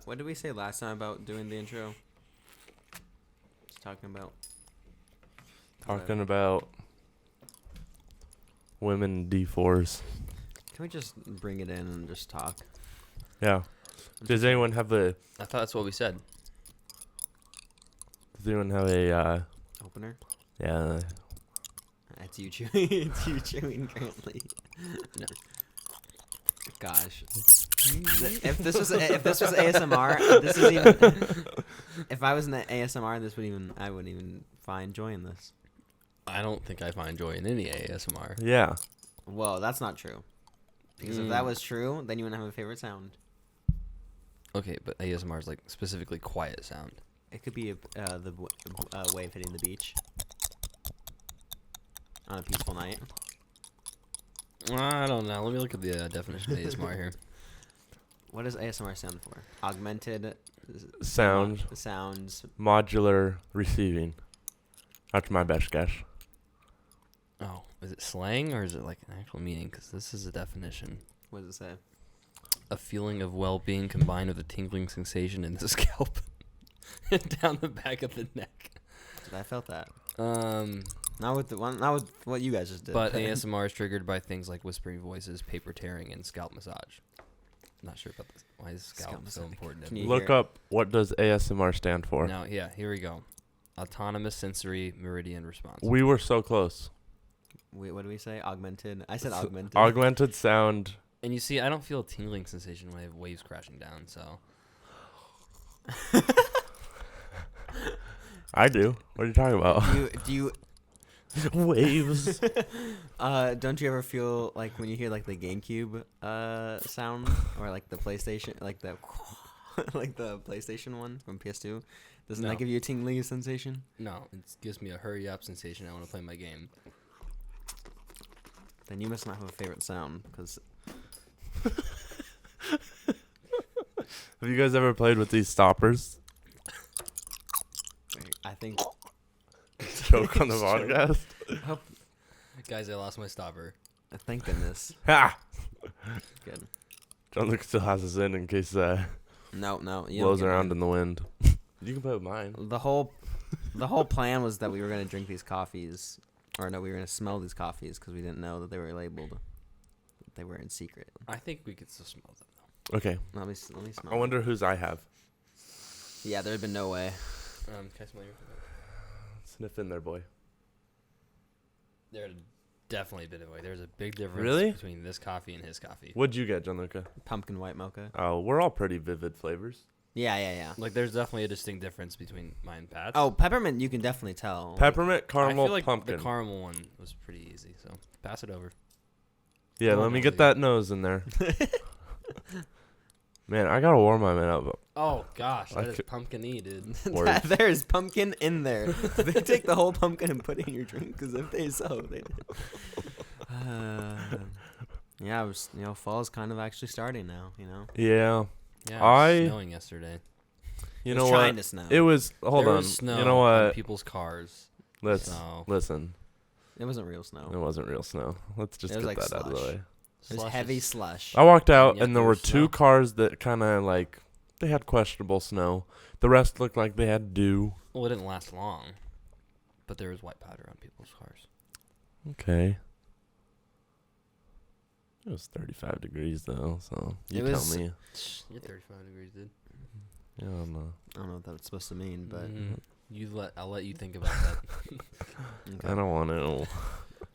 what did we say last time about doing the intro? Just talking about women D4s. Can we just bring it in and just talk? Yeah. Does anyone have a I thought that's what we said. Opener? Yeah. It's you chewing. It's you chewing currently. No. Gosh. If this was ASMR, this is even. If I was in the ASMR, I wouldn't even find joy in this. I don't think I find joy in any ASMR. Yeah. Well, that's not true. Because if that was true, then you wouldn't have a favorite sound. Okay, but ASMR is like specifically quiet sound. It could be the wave hitting the beach on a peaceful night. I don't know. Let me look at the definition of ASMR here. What does ASMR stand for? Augmented Sound. Sounds. Modular receiving. That's my best guess. Oh, is it slang or is it like an actual meaning? Because this is a definition. What does it say? A feeling of well-being combined with a tingling sensation in the scalp and down the back of the neck. I felt that. Not with what you guys just did. But ASMR is triggered by things like whispering voices, paper tearing, and scalp massage. Not sure about this. Why is scalp so important? Look up what does ASMR stand for. Now, yeah, here we go. Autonomous sensory meridian response. We were so close. Wait, what do we say? Augmented. I said augmented. Augmented sound. And you see, I don't feel a tingling sensation when I have waves crashing down, so. I do. What are you talking about? Do you waves? Don't you ever feel like when you hear like the GameCube sound or like the PlayStation, like the like the PlayStation one from PS2? Doesn't that give you a tingling sensation? No, it gives me a hurry up sensation. I want to play my game. Then you must not have a favorite sound, because. Have you guys ever played with these stoppers? I think. Choke on the podcast. Oh, guys, I lost my stopper. thank goodness. Ha! Good. John Luke still has us in case No. You blows around in the wind. You can play with mine. The whole plan was that we were gonna drink these coffees, or no, we were gonna smell these coffees because we didn't know that they were labeled. They were in secret. I think we could still smell them though. Okay. Let me smell. I wonder whose I have. Yeah, there'd been no way. Can I smell your? Sniff in there, boy. There'd definitely been a way. There's a big difference between this coffee and his coffee. What'd you get, Gianluca? Pumpkin white mocha. Oh, we're all pretty vivid flavors. Yeah. Like, there's definitely a distinct difference between mine and Pat's. Oh, peppermint, you can definitely tell. Peppermint, caramel, I feel like pumpkin. The caramel one was pretty easy, so pass it over. Yeah, let me get that nose in there. Man, I gotta warm my man up. Oh gosh, that is pumpkin-y, dude. There's pumpkin in there. They take the whole pumpkin and put it in your drink, because if they they did. Yeah, it was, fall's kind of actually starting now. Yeah. Yeah, it was snowing yesterday. You know what? Trying to snow. It was. Hold there on. Was snow you know what? on people's cars. Listen. It wasn't real snow. It wasn't real snow. Let's just get like that out of the way. It was heavy slush. I walked out and there were snow. 2 cars that kind of like they had questionable snow. The rest looked like they had dew. Well, it didn't last long, but there was white powder on people's cars. Okay. It was 35 degrees though, so you tell me. You're 35 degrees, dude. Yeah, I don't know. I don't know what that's supposed to mean, but I'll let you think about that. okay. I don't want to.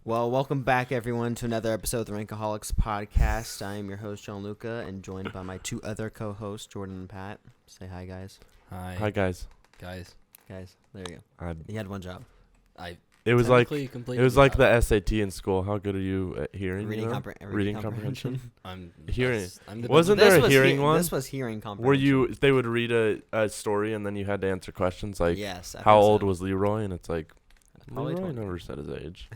Well, welcome back, everyone, to another episode of the Rankaholics podcast. I am your host, John Luca, and joined by my 2 other co-hosts, Jordan and Pat. Say hi, guys. Hi. Hi, guys. Guys, there you go. You had one job. It was like the SAT in school. How good are you at hearing? Reading comprehension. I'm hearing. Wasn't there a hearing one? This was hearing comprehension. Where they would read a story and then you had to answer questions like, yes, how old was Leroy? And it's like, probably Leroy 20. never said his age.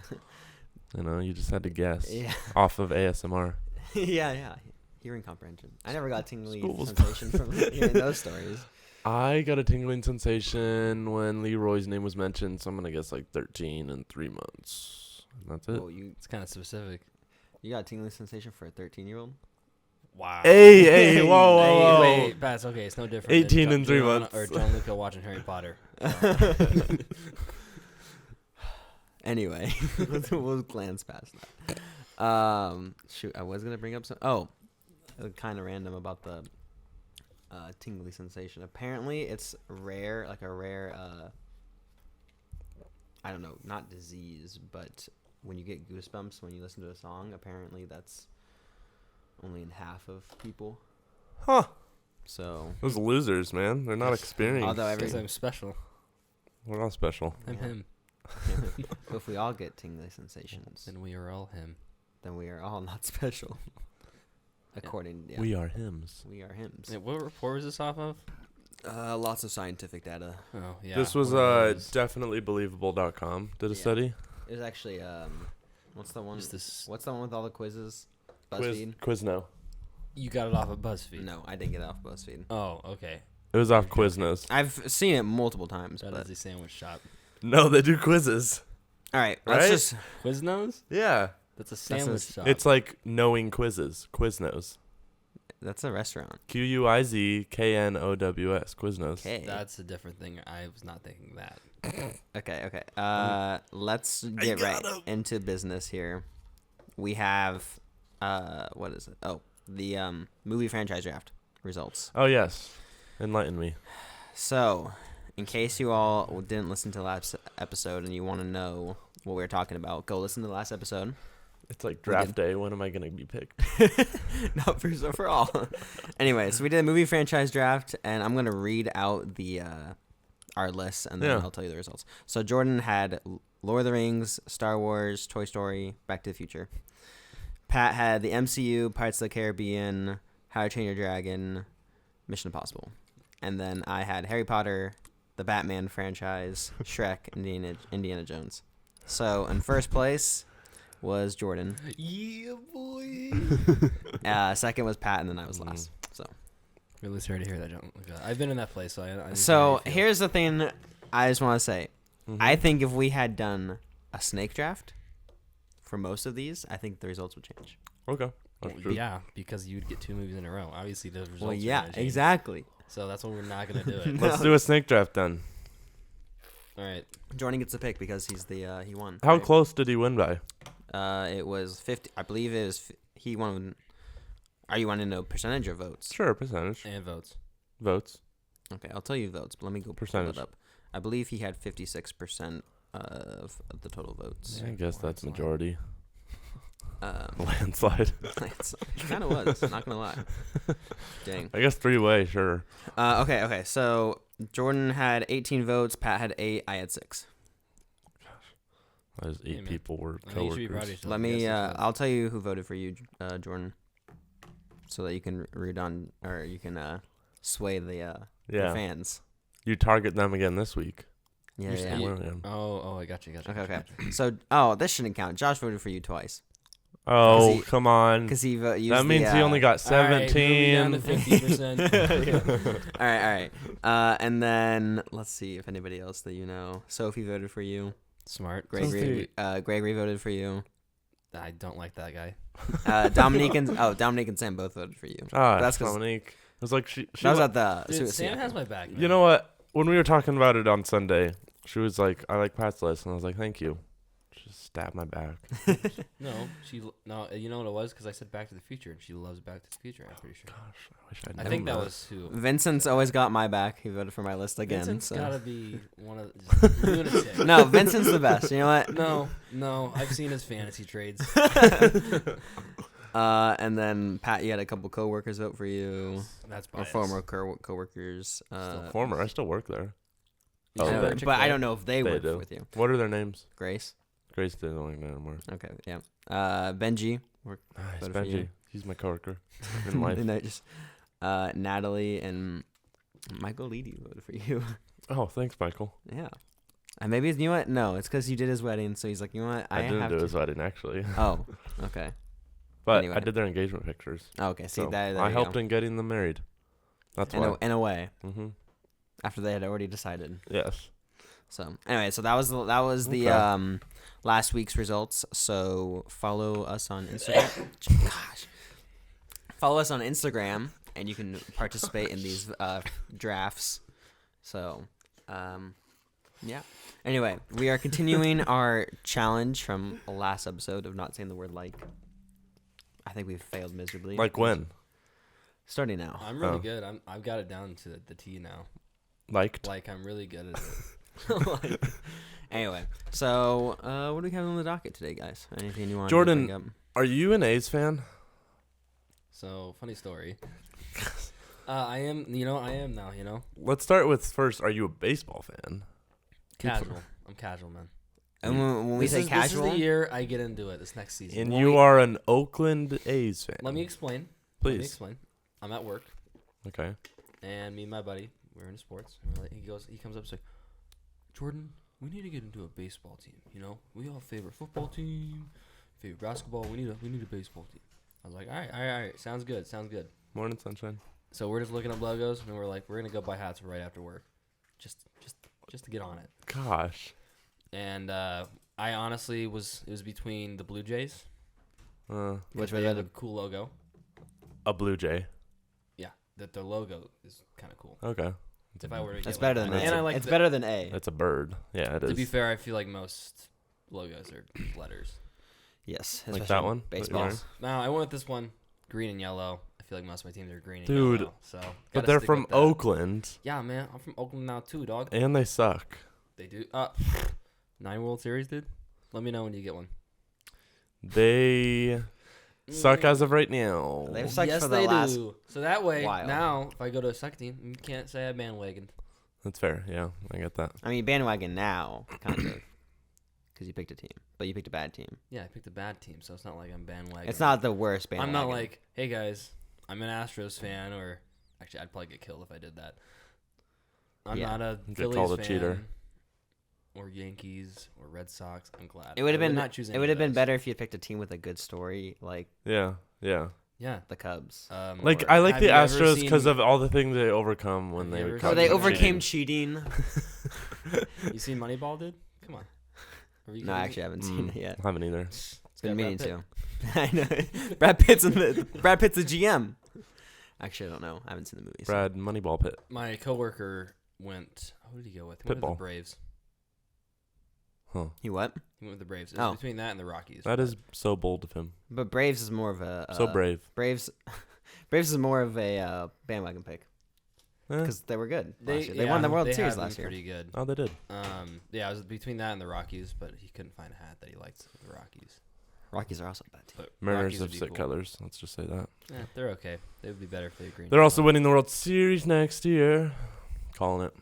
You just had to guess Yeah. off of ASMR. yeah. Hearing comprehension. I never got tingly School's sensation from hearing those stories. I got a tingling sensation when Leroy's name was mentioned, so I'm going to guess like 13 and 3 months. And that's it. Well, It's kind of specific. You got a tingling sensation for a 13-year-old? Wow. Hey, whoa. Wait, Bats. Okay, it's no different. 18 than in 3 Joanna months. Or Gianluca watching Harry Potter. Anyway, we'll glance past that. Shoot, I was gonna bring up some. Kind of random about the tingly sensation. Apparently, it's rare, like a rare. I don't know, not disease, but when you get goosebumps when you listen to a song, apparently that's only in half of people. Huh. So Those losers, man. They're not experienced. Although Because I'm special. We're not special. I'm Yeah. him. But if we all get tingly sensations, And we are all him. then we are all not special. According, yeah, We are hymns. we are hymns. Wait, what report was this off of? Lots of scientific data. Oh, yeah. This was one of those. definitely.believable.com. Did a Yeah. study. It was actually what's the one? Just this. What's the one with all the quizzes? BuzzFeed. Quizno. You got it off of BuzzFeed. No, I didn't get it off BuzzFeed. Oh, okay. It was off Quiznos. I've seen it multiple times. That But is a sandwich shop. No, they do quizzes. all right, let's Right? just Quiznos? Yeah. That's a sandwich a- shop. It's like knowing quizzes. Quiznos. that's a restaurant. QUIZKNOWS. Quiznos. Okay. That's a different thing. I was not thinking that. Okay. Let's get right into business here. We have what is it? Oh, the movie franchise draft results. Oh, yes. Enlighten me. So, in case you all didn't listen to the last episode and you want to know what we were talking about, go listen to the last episode. It's like draft day. When am I going to be picked? Not for all. Anyway, so we did a movie franchise draft, and I'm gonna read out the our list, and then Yeah. I'll tell you the results. So Jordan had Lord of the Rings, Star Wars, Toy Story, Back to the Future. Pat had the MCU, Pirates of the Caribbean, How to Train Your Dragon, Mission Impossible, and then I had Harry Potter, the Batman franchise, Shrek, Indiana Jones. So in first place was Jordan. Yeah, boy. Second was Pat, and then I was last. So, Really sorry to hear that, John. I've been in that place, so I understand so how you feel. here's the thing I just want to say. Mhm. I think if we had done a snake draft for most of these, I think the results would change. Okay. That's Well, true. yeah, because you'd get 2 movies in a row. Obviously, those results. Well, are yeah, gonna change. exactly. So that's why we're not gonna do it. Let's do a snake draft then. All right. Jordan gets the pick because he's the he won. How right? close did he win by? It was 50. I believe it was. He won. Are you wanting to know percentage or votes? Sure, percentage. And votes. Votes. Okay, I'll tell you votes. But let me go pull Percentage. it up. I believe he had 56% of the total votes. I guess that's Landslide. majority. Um, Landslide. it kind of was. Not gonna lie. Dang. I guess 3-way, sure. Okay. So Jordan had 18 votes. Pat had 8. I had 6. Those 8 Hey, man. people were I think you should be proud of coworkers. yourself. Let You got me. 6 votes. I'll tell you who voted for you, Jordan, so that you can read on, or you can sway the Yeah. fans. You target them again this week. Yeah. You're yeah. saying- William. Oh, I got you. Okay. So, this shouldn't count. Josh voted for you twice Oh, he- come on. because he used That means he only got 17. All right, moving down to 50%. All right. And then let's see if anybody else that you know. Sophie voted for you. Smart. Gregory voted for you. I don't like that guy. Dominique and Sam both voted for you. Ah, That's 'cause- Dominique. It was like she That was wa- at the. Dude, Suicide Sam has After. my back. You know what? When we were talking about it on Sunday, she was like, "I like Pat's list," and I was like, "Thank you." She just stabbed my back. No, you know what it was? Because I said Back to the Future, and she loves Back to the Future. I'm pretty sure. Gosh, I wish I'd I known think that was who. Vincent's always got my back. He voted for my list again. Vincent's So. gotta be one of just lunatic. No, Vincent's the best. You know what? No, I've seen his fantasy trades. And then Pat, you had a couple coworkers vote for you, That's or biased. former coworkers. Still former. I still work there. You Oh, I still know, they- work at but I Chick-fil-A? don't know if they They work do. with you. What are their names? Grace. Grace didn't work there anymore. Okay, yeah. Benji. Nice, Voted for you. Benji. He's my coworker in life. No, just Natalie and Michael Leedy voted for you. Oh, thanks, Michael. Yeah. And maybe you know what? No, it's because you did his wedding, so he's like, you know what? I didn't have do to. his wedding actually, Oh, okay. but Anyway. I did their engagement pictures. Okay, see So that. I helped in getting them married. That's why. in a way, Mm-hmm. after they had already decided. Yes. So anyway, so that was the Okay. last week's results. So follow us on Instagram. Gosh, Follow us on Instagram, and you can participate in these drafts. So, yeah. Anyway, we are continuing our challenge from the last episode of not saying the word like. I think we've failed miserably. Like when? Starting now. I'm really good. I've got it down to the T now. Liked? Like, I'm really good at it. Like, anyway, so what do we have on the docket today, guys? Anything you want Jordan, to bring up? Are you an A's fan? So, funny story. I am now, Let's start with first, are you a baseball fan? Casual. I'm casual, man. And when we say casual, this is the year I get into it. This next season. And you are an Oakland A's fan. Let me explain. Please. I'm at work, Okay. and me and my buddy, we're into sports. And we're like, he comes up and says, Jordan, we need to get into a baseball team. We all favor football team, favor basketball. We need a baseball team. I was like, all right. Sounds good. Morning, sunshine. So we're just looking up logos, and we're like, we're gonna go buy hats right after work, just to get on it. Gosh. And I honestly it was between the Blue Jays, which they have a cool logo. A Blue Jay. Yeah, that their logo is kind of cool. Okay. If I were to That's get better one. than And A. I like It's better than A. It's a bird. Yeah, it is. To be fair, I feel like most logos are letters. Yes, Like especially that one? That you're Baseball. wearing? Now I went with this one, green and yellow. I feel like most of my teams are green and Dude, yellow. So, But gotta they're stick from with that. Oakland, Yeah, man, I'm from Oakland now too, dog. and they suck. They do. 9 World Series, dude. Let me know when you get one. They suck as of right now. They've sucked yes, for the they last do. So that way, while. now if I go to a second team, you can't say I bandwagoned. That's fair. Yeah, I get that. I mean, bandwagon now, kind of, because you picked a team, but you picked a bad team. Yeah, I picked a bad team, so it's not like I'm bandwagon. It's not the worst bandwagon. I'm not like, hey guys, I'm an Astros fan, or actually, I'd probably get killed if I did that. I'm Yeah. not a Get Phillies called a fan, cheater. or Yankees, or Red Sox. I'm glad. It would have I been. not choose It any would have of been those. better if you had picked a team with a good story, like Yeah. Yeah. the Cubs. Like Or- I like have the you ever Astros because seen- of all the things they overcome when Have they you ever come Oh, seen they to overcame cheating. cheating. You seen Moneyball, dude? Come on. Are you No, kidding actually, I me? haven't seen it yet. Haven't either. It's got been meaning Brad to. I know. Brad Pitt's the GM. Actually, I don't know. I haven't seen the movie. so- Brad Moneyball Pitt. My coworker went. Who did he go with? He went with Pitbull. the Braves. Huh. He what? He went with the Braves. It was Oh. between that and the Rockies. That is so bold of him. But Braves is more of a So brave. Braves. Braves is more of a bandwagon pick Eh. because they were good. Last year. They won the World they Series have been last year. Pretty good. Oh, they did. Yeah, it was between that and the Rockies, but he couldn't find a hat that he liked with the Rockies. Rockies are also a bad team. But Mariners Rockies have would be sick cool. colors. Let's just say that. Yeah, they're okay. They would be better if they were green. They're and also yellow. winning the World Series next year. Calling it.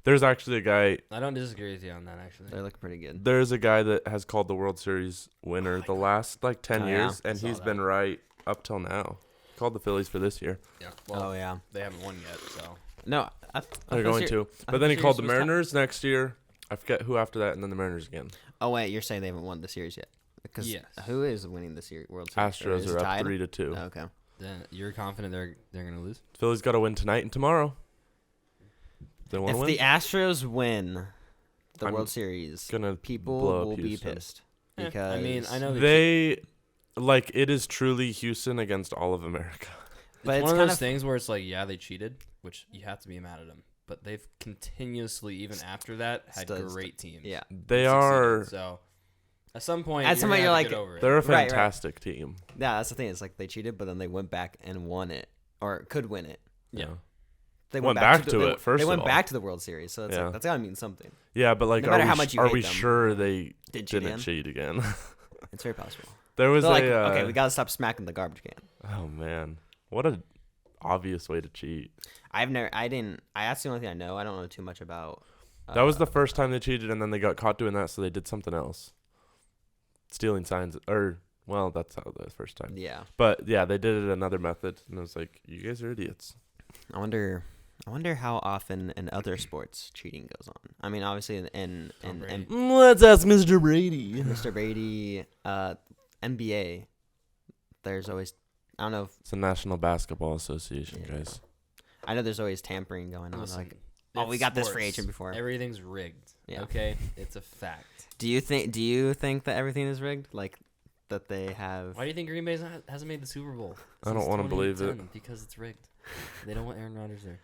There's actually a guy. I don't disagree with you on that, actually. They're looking pretty good. There's a guy that has called the World Series winner the last 10 Oh, yeah. years, and Saw he's that. been right up till now. Called the Phillies for this year. Yeah. Well, Oh yeah. they haven't won yet, so. No, They're going to. I But then he thought called the series was tied. Mariners next year. I forget who after that, and then the Mariners again. Oh wait, you're saying they haven't won the series yet? Because Yes. who is winning the World Series? Or Astros is it are up tied? 3-2. Oh, okay. Then you're confident they're gonna lose? Phillies got to win tonight and tomorrow. They want If to win. the Astros win the I'm World Series, Gonna people blow up will be Houston. pissed Eh, because I mean, I know They like it is truly Houston against all of America. But it's it's one of kind those of- things where it's like, yeah, they cheated, which you have to be mad at them. But they've continuously, even after that, had Studs. great teams. Yeah. They and are. succeeded. So at some point, At some point, gonna you're have to like, get over it. They're a Right, right. fantastic team. Yeah, that's the thing. It's like they cheated, but then they went back and won it, or could win it. Yeah. They Went back to they- it, first They of went all. back to the World Series, so it's Yeah. like, that's gotta mean something. Yeah, but like, No matter are we, how much you are hate we them. sure they Did cheat didn't again? cheat again? It's very possible. There was They're like, a. okay, we gotta stop smacking the garbage can. Oh man, what a obvious way to cheat. I that's the only thing I know. I don't know too much about. That was the first time they cheated, and then they got caught doing that, so they did something else. Stealing signs, or well, that's how the first time. Yeah, But yeah, they did it another method, and I was like, "You guys are idiots." I wonder how often in other sports cheating goes on. I mean, obviously in Brady. Let's ask Mr. Brady. Mr. Brady, NBA. There's always, I don't know if It's the National Basketball Association, Yeah. guys. I know there's always tampering going on. Listen, Like, oh, we it's got this free sports. agent before. Everything's rigged. Yeah. Okay, it's a fact. Do you think that everything is rigged? Like that they have. Why do you think Green Bay hasn't made the Super Bowl? I don't want to believe it. Because it's rigged. They don't want Aaron Rodgers there.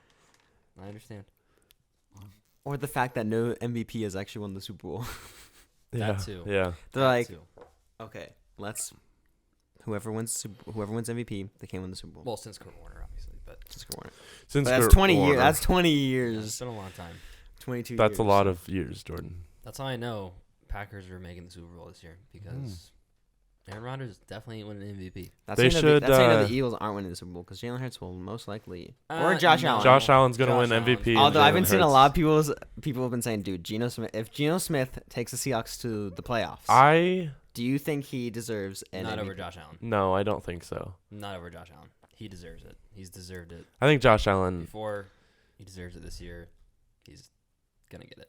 I understand. Or the fact that no MVP has actually won the Super Bowl. That too. Yeah. They're like, okay, whoever wins MVP, they can win the Super Bowl. Well, since Kurt Warner, obviously, but Since that's Kurt 20 years. Warner. That's 20 yeah, years. it's been a long time. 22 years. That's a lot of years, Jordan. That's how I know Packers are making the Super Bowl this year because Aaron Rodgers definitely ain't winning MVP. That's They how you know should, that's how you know the Eagles aren't winning the Super Bowl because Jalen Hurts will most likely or Josh no. Allen. Josh Allen's gonna Josh win Allen's MVP. Although and I've been Jalen seeing a Hurts. lot of people have been saying, dude, if Geno Smith takes the Seahawks to the playoffs, do you think he deserves an Not MVP? over Josh Allen. No, I don't think so. Not over Josh Allen. He deserves it. He's deserved it I think Josh Allen. before. He deserves it this year. He's gonna get it.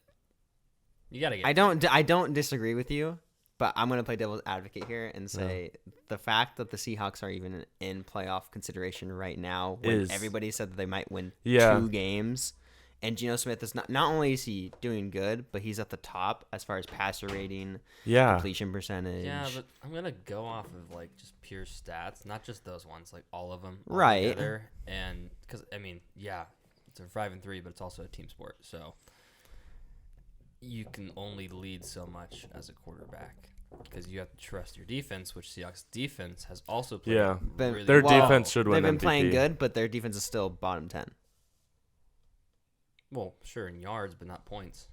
You gotta get it. I don't disagree with you, but I'm gonna play devil's advocate here and say the fact that the Seahawks are even in playoff consideration right now, when everybody said that they might win 2 games, and Geno Smith is not only is he doing good, but he's at the top as far as passer rating, completion percentage. Yeah, but I'm gonna go off of like just pure stats, not just those ones, like all of them, right? Together. And because I mean, yeah, it's a 5-3, but it's also a team sport, so you can only lead so much as a quarterback because you have to trust your defense, which Seahawks defense has also played. Yeah, really their well. defense should win. They've been MVP. playing good, but their defense is still bottom 10. Well, sure in yards, but not points.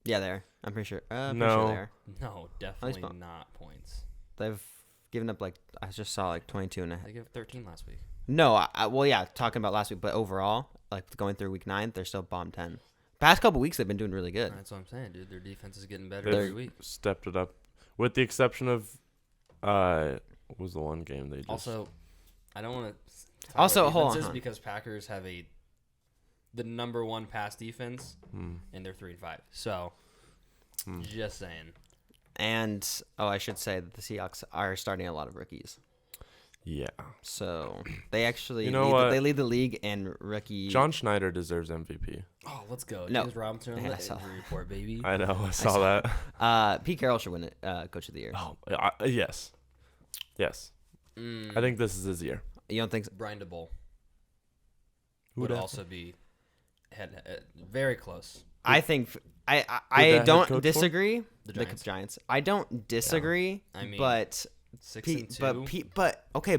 Yeah, they are. I'm pretty sure. Pretty No. sure they are. No, definitely not points. They've given up I just saw 22 and a half. They gave up 13 last week. No, well, yeah, talking about last week, but overall, going through week 9, they're still bottom 10. Past couple weeks, they've been doing really good. That's what I'm saying, dude. Their defense is getting better They've every week. stepped it up, with the exception of what was the one game they just Also, I don't want to. Also, hold on. Because Packers have the number 1 pass defense, and they're 3-5. So, just saying. And I should say that the Seahawks are starting a lot of rookies. Yeah. So they actually what? Lead the league in rookie. John Schneider deserves MVP. Oh, let's go. No. James Robinson on Man, the injury report, baby. I know. I saw that. Pete Carroll should win it, Coach of the Year. Oh, yes. I think this is his year. You don't think so? Brian DeBoll Who would dat? also be very close. I think I head don't coach disagree. The The Giants. Giants. I don't disagree. I mean, but 6-2.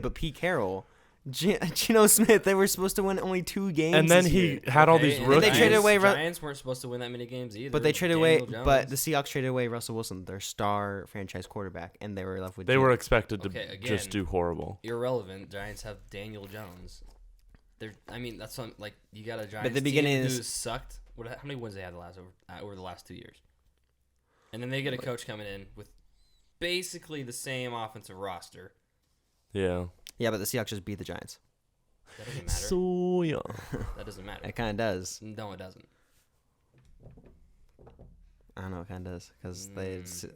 But Pete Carroll, Geno Smith, they were supposed to win only 2 games. And then this he year. had all these and rookies. they traded away Giants weren't supposed to win that many games either. But they traded Daniel away. Jones. But the Seahawks traded away Russell Wilson, their star franchise quarterback, and they were left with. They were expected to Okay, just again, do horrible. irrelevant. Giants have Daniel Jones. That's something like you got a Giants But the beginning team who is- sucked. How many wins they had over the last 2 years? And then they get a coach coming in with basically the same offensive roster. Yeah. Yeah, but the Seahawks just beat the Giants. That doesn't matter. So yeah. That doesn't matter. It kind of does. No, it doesn't. I don't know. It kind of does because they. Just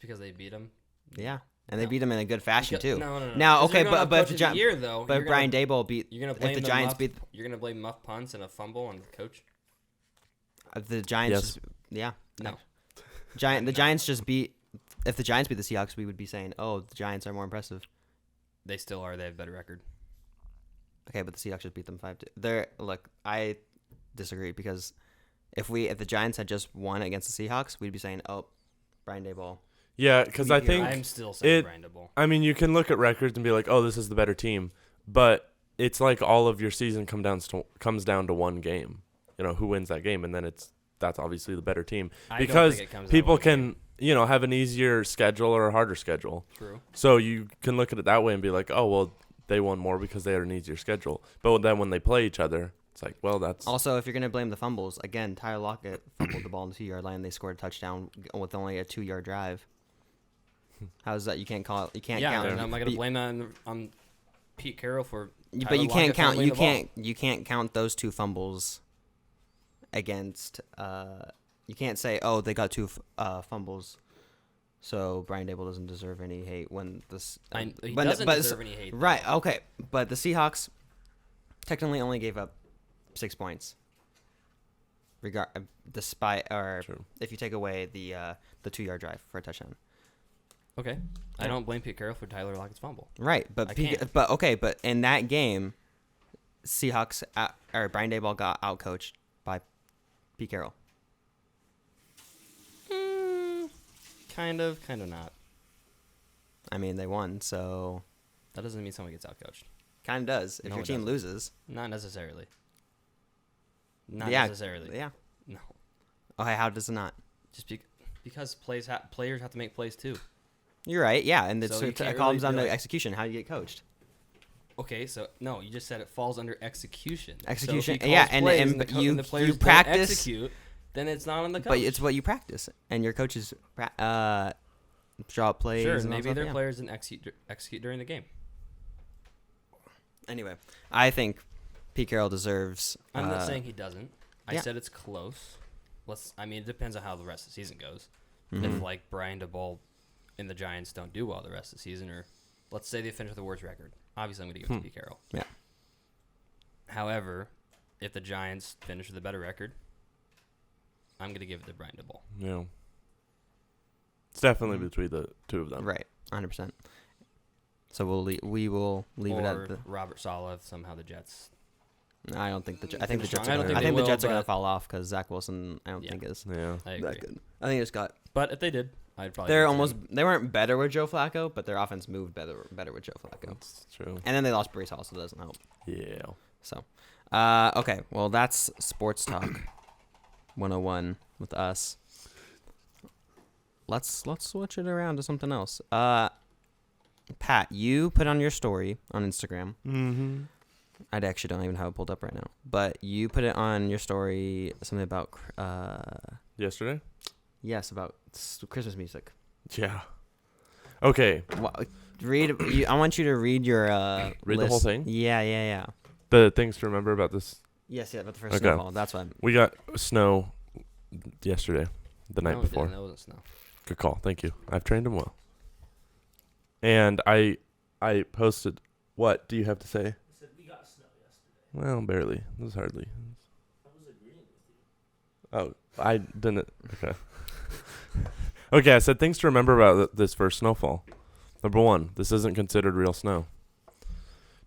because they beat them. Yeah, and they beat them in a good fashion too. No. Now, 'Cause okay, you're gonna but have if the coach of the year though. but Brian Daboll beat. You're gonna If blame the Giants beat You're gonna blame muff punts and a fumble on the coach. the Giants, Yes. just, yeah, No. The Giants just beat. If the Giants beat the Seahawks, we would be saying, "Oh, the Giants are more impressive." They still are. They have a better record. Okay, but the Seahawks just beat them 5-2. Look, I disagree because if the Giants had just won against the Seahawks, we'd be saying, "Oh, Brian Daboll." Yeah, because I think I'm still saying Brian DeBoll. I mean, you can look at records and be like, "Oh, this is the better team," but it's like all of your season comes down to one game. You know, who wins that game, and then that's obviously the better team because people can have an easier schedule or a harder schedule. True. So you can look at it that way and be like, "Oh, well, they won more because they had an easier schedule." But then when they play each other, it's like, well, that's Also, if you're gonna blame the fumbles again, Tyler Lockett fumbled the ball on the 2-yard line. They scored a touchdown with only a 2-yard drive. How's that? You can't call it. You can't count. Yeah, I'm not gonna blame that on Pete Carroll for. But you can't count. You You can't count those 2 fumbles against. You can't say, "Oh, they got 2 fumbles," so Brian Daboll doesn't deserve any hate when this. He doesn't deserve any hate. Right. Okay. But the Seahawks technically only gave up 6 points. Despite True. if you take away the 2-yard drive for a touchdown. Okay. I don't blame Pete Carroll for Tyler Lockett's fumble. Right, but but in that game, Seahawks or Brian Daboll got outcoached by Pete Carroll. Kind of not. I mean, they won, so That doesn't mean someone gets outcoached. kind of does. If No, your it team doesn't. loses, Not necessarily. Not Yeah. necessarily. yeah. No. Okay, how does it not? Just because players have to make plays too. You're right. Yeah, and So you it can't comes really down be to like- execution. How do you get coached? Okay, so no, you just said it falls under execution. Execution, So if he yeah, calls and- plays and the you- and the players you don't practice- execute, then it's not on the coach. But it's what you practice, and your coaches draw up plays. sure. and all Maybe stuff, their yeah. players didn't execute during the game. Anyway, I think Pete Carroll deserves. I'm not saying he doesn't. I yeah. said it's close. It depends on how the rest of the season goes. Mhm. If like Brian DeBoll and the Giants don't do well the rest of the season, or let's say they finish with the worst record, obviously I'm going to give it to Pete Carroll. Yeah. However, if the Giants finish with a better record, I'm going to give it to Brian DeBoll. Yeah. It's definitely Mhm. between the two of them. Right, 100%. So we will leave it Or at the. Robert Saleh if somehow the Jets. I don't think I think the Finish Jets. strong. I Are don't gonna, think I they think the will, Jets are gonna but- fall off because Zach Wilson. I don't Yeah. think is Yeah. I agree. that good. I think it's got. But if they did, I'd probably. They're give it to almost. them. They weren't better with Joe Flacco, but their offense moved better with Joe Flacco. That's true. And then they lost Brees Hall, so that doesn't help. Yeah. So, okay. Well, that's Sports Talk 101 with us. Let's switch it around to something else. Pat, you put on your story on Instagram. Mm-hmm. I actually don't even have it pulled up right now, but you put it on your story something about Yesterday? yes, about Christmas music. Yeah. Okay. I want you to read your Read the whole list. thing? Yeah. The things to remember about this. Yes, about the first Okay. snowfall. That's what I'm. We got snow yesterday, the night No, it before. didn't. That wasn't snow. Good call. Thank you. I've trained him well. And I posted. What do you have to say? I said we got snow yesterday. Well, barely. It was hardly. I was agreeing with you. Oh, I didn't. Okay. Okay, I said things to remember about this first snowfall. Number 1, this isn't considered real snow.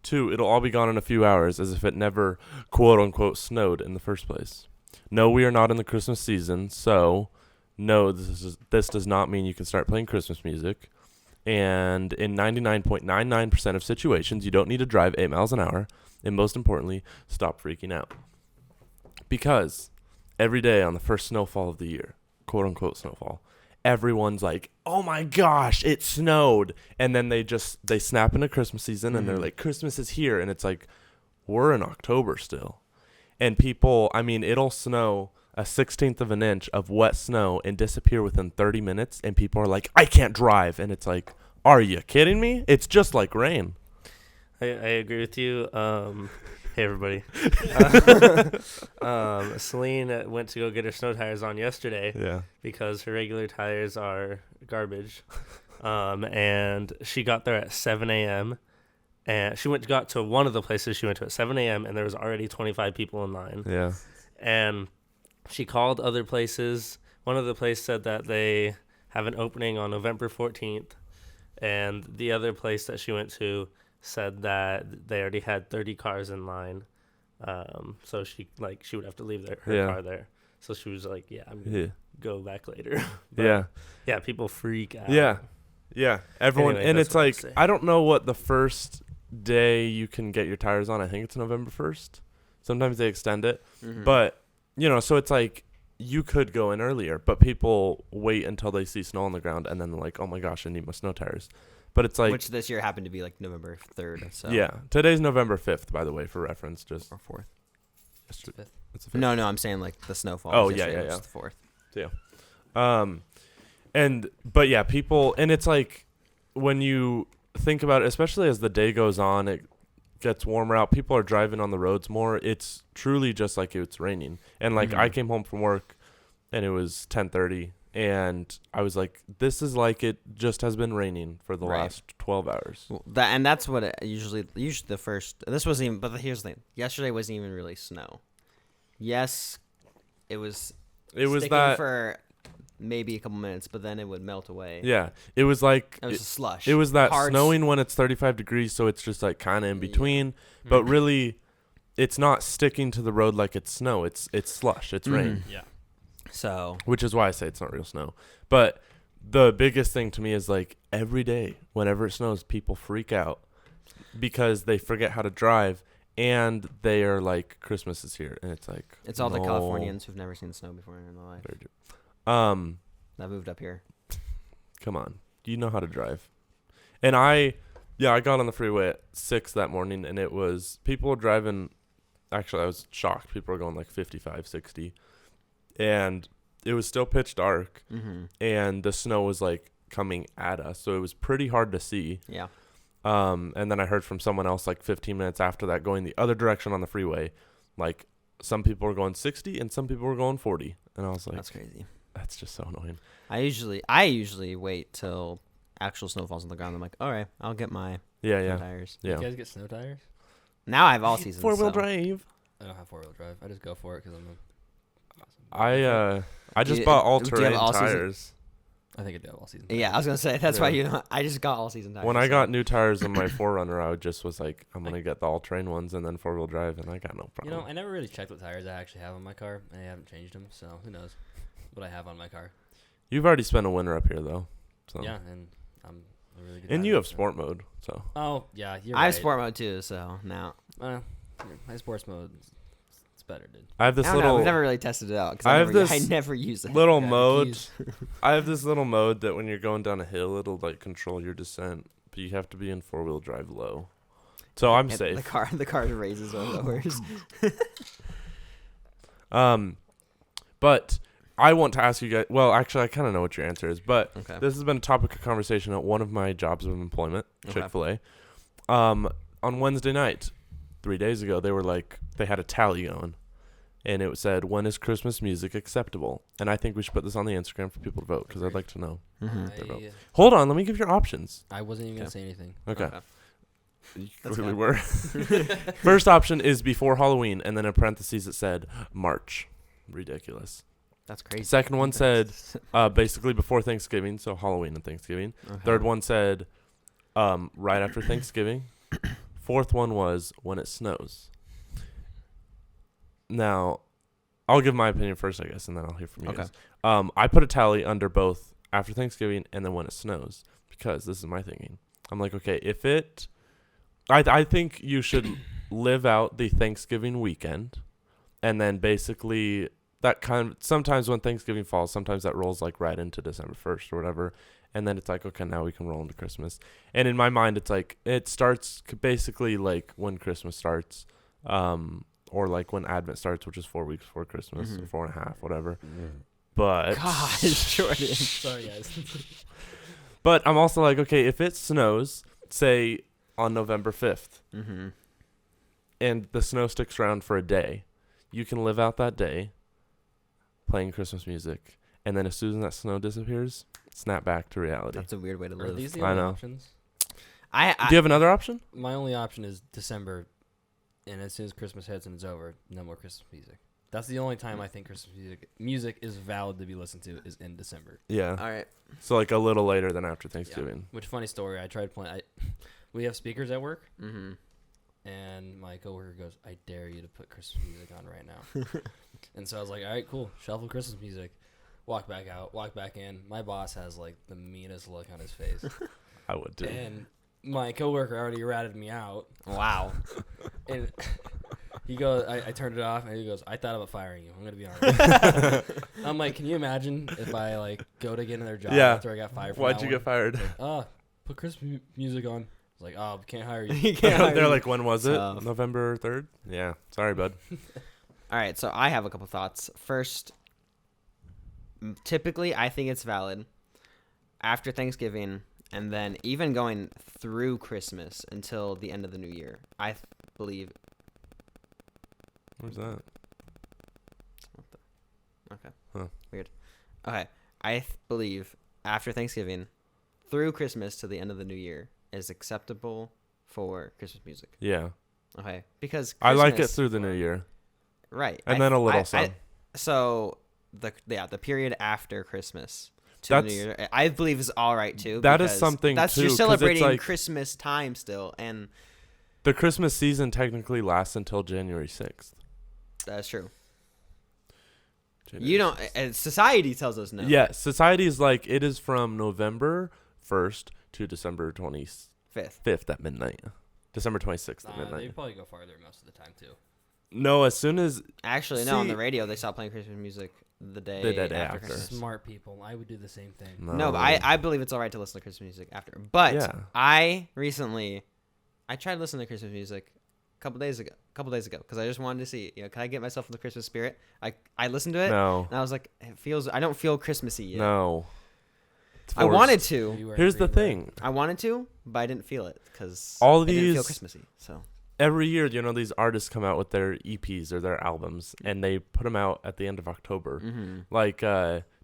2, it'll all be gone in a few hours as if it never, quote-unquote, snowed in the first place. No, we are not in the Christmas season, so no, this does not mean you can start playing Christmas music. And in 99.99% of situations, you don't need to drive 8 miles an hour. And most importantly, stop freaking out. Because every day on the first snowfall of the year, quote-unquote snowfall, everyone's like, oh my gosh, it snowed. And then they snap into Christmas season and they're like, Christmas is here. And it's like, we're in October still. And people, it'll snow a 1/16 of an inch of wet snow and disappear within 30 minutes. And people are like, I can't drive. And it's like, are you kidding me? It's just like rain. I agree with you. Hey, everybody. Celine went to go get her snow tires on yesterday Yeah. because her regular tires are garbage. And she got there at 7 a.m. And she got to one of the places she went to at 7 a.m. and there was already 25 people in line. Yeah. And she called other places. One of the places said that they have an opening on November 14th. And the other place that she went to said that they already had 30 cars in line. So she would have to leave her car there. So she was like, yeah, I'm going to go back later. But yeah, people freak out. Yeah. Everyone. Anyway, and that's it's what I'm like, saying. I don't know what the first day you can get your tires on. I think it's November 1st. Sometimes they extend it. Mhm. But, so it's like you could go in earlier, but people wait until they see snow on the ground and then they're like, oh my gosh, I need my snow tires. But it's like, which this year happened to be like November 3rd. So yeah. Today's November 5th, by the way, for reference. Just or 4th. It's the 5th. it's the 5th. No, I'm saying like the snowfall. Oh, was yeah, yesterday, yeah, which is the 4th. But yeah, people, and it's like when you think about it, especially as the day goes on, it gets warmer out. People are driving on the roads more. It's truly just like it's raining. And like I came home from work and it was 10:30 and I was like, this is like it just has been raining for the last 12 hours. Well, that's what it usually the first. This wasn't even. But here's the thing. Yesterday wasn't even really snow. Yes, it was. It was sticking that for maybe a couple minutes, but then it would melt away. Yeah, it was like it was a slush. It was that Hard snowing when it's 35 degrees, so it's just like kind of in between, but really, it's not sticking to the road like it's snow. It's slush. It's rain. Yeah. So, which is why I say it's not real snow. But the biggest thing to me is like every day, whenever it snows, people freak out because they forget how to drive, and they are like, Christmas is here, and it's like it's all the Californians who've never seen snow before in their life. That moved up here. Come on, do you know how to drive? And I got on the freeway at 6 that morning, and it was people were driving. Actually, I was shocked. People were going like 55, 60, and it was still pitch dark, and the snow was like coming at us, so it was pretty hard to see. Yeah. And then I heard from someone else like 15 minutes after that going the other direction on the freeway, like some people were going 60 and some people were going 40, and I was like, that's crazy. That's just so annoying. I usually wait till actual snow falls on the ground. I'm like, all right, I'll get my snow tires. Yeah. You guys get snow tires? Now I have all seasons. 4-wheel drive. I don't have 4-wheel drive. I just go for it because I'm I just bought all-terrain all season? tires. I think I do have all season. Yeah, I was gonna say that's why I just got all season tires. When I got new tires in my 4Runner, I just was like, I'm gonna get the all-terrain ones and then 4-wheel drive, and I got no problem. You know, I never really checked what tires I actually have on my car. I haven't changed them, so who knows what I have on my car. You've already spent a winter up here though, so Yeah, and I'm a really good. and driver, you have so. sport mode, so. Oh yeah, you're I right. have sport mode too, so now My sports mode, it's better, dude. I have this I don't know, little. we've never really tested it out because I never use it. Little Yeah, mode. keys. I have this little mode that when you're going down a hill, it'll like control your descent, but you have to be in 4-wheel drive low. So I'm And safe. The car raises or lowers. But I want to ask you guys. Well, actually, I kind of know what your answer is, but Okay. this has been a topic of conversation at one of my jobs of employment, Okay. Chick-fil-A. On Wednesday night, 3 days ago, they were like, they had a tally going, and it said, "When is Christmas music acceptable?" And I think we should put this on the Instagram for people to vote because I'd like to know. Mm-hmm. Hold on, let me give your options. I wasn't even gonna Okay. say anything. Okay. You That's really fine. were. First option is before Halloween, and then in parentheses it said March. Ridiculous. That's crazy. Second one said basically before Thanksgiving, so Halloween and Thanksgiving. Okay. Third one said right after Thanksgiving. Fourth one was when it snows. Now, I'll give my opinion first, I guess, and then I'll hear from you Okay. guys. I put a tally under both after Thanksgiving and then when it snows because this is my thinking. I'm like, okay, if it... I think you should live out the Thanksgiving weekend, and then basically that kind of... Sometimes when Thanksgiving falls, sometimes that rolls like right into December 1st or whatever, and then it's like, okay, now we can roll into Christmas. And in my mind, it's like, it starts basically like when Christmas starts, or like when Advent starts, which is 4 weeks before Christmas, or 4.5, whatever. But... Gosh, Jordan. Sorry, guys. But I'm also like, okay, if it snows, say on November 5th, and the snow sticks around for a day, you can live out that day playing Christmas music, and then as soon as that snow disappears, snap back to reality. That's a weird way to Are live. these the I only know. options? I Do you have another option? My only option is December, and as soon as Christmas hits and it's over, no more Christmas music. That's the only time I think Christmas music is valid to be listened to is in December. Yeah. all right. So like a little later than after Thanksgiving. Which funny story? I tried playing. We have speakers at work, Mm-hmm. and my coworker goes, "I dare you to put Christmas music on right now." And so I was like, "All right, cool. Shuffle Christmas music." Walk back out. Walk back in. My boss has like the meanest look on his face, I would too. and my coworker already ratted me out. Wow. And he goes, I turned it off, and he goes, "I thought about firing you. I'm gonna be honest." I'm like, can you imagine if I like go to get another job Yeah. after I got fired? From Why'd that you one? get fired? Like, put Christmas music on. I was like, oh, can't hire you. You can't hire They're me. like, when was it? Tough. November 3rd? Yeah. Sorry, bud. All right, so I have a couple thoughts. First, typically I think it's valid after Thanksgiving and then even going through Christmas until the end of the new year. I believe. Where's that? Okay. Huh. Weird. Okay. I believe after Thanksgiving through Christmas to the end of the new year is acceptable for Christmas music. Yeah. Okay. Because I like it Christmas- through the new year. Right. And then a little so the period after Christmas to That's- New Year, I believe is all right too. That is because something that's too, you're 'cause it's celebrating like- Christmas time still, and The Christmas season technically lasts until January 6th. that's true. January You don't. 6th. And society tells us no. Yeah, society is like it is from November 1st to December 25th Fifth. at midnight. December 26th at They midnight. probably go farther most of the time too. No, as soon as Actually, no. On See- the radio, they stopped playing Christmas music the day after. after Christmas. Smart people. I would do the same thing. No, but I believe it's all right to listen to Christmas music after. But Yeah. I tried listening to Christmas music a couple days ago because I just wanted to see, can I get myself in the Christmas spirit? I listened to it No, and I was like, I don't feel Christmassy yet. no. It's I wanted forced. to. You wear Here's the green, red. thing. I wanted to, but I didn't feel it because All I didn't feel these- Christmassy. So Every year, these artists come out with their EPs or their albums, and they put them out at the end of October. Like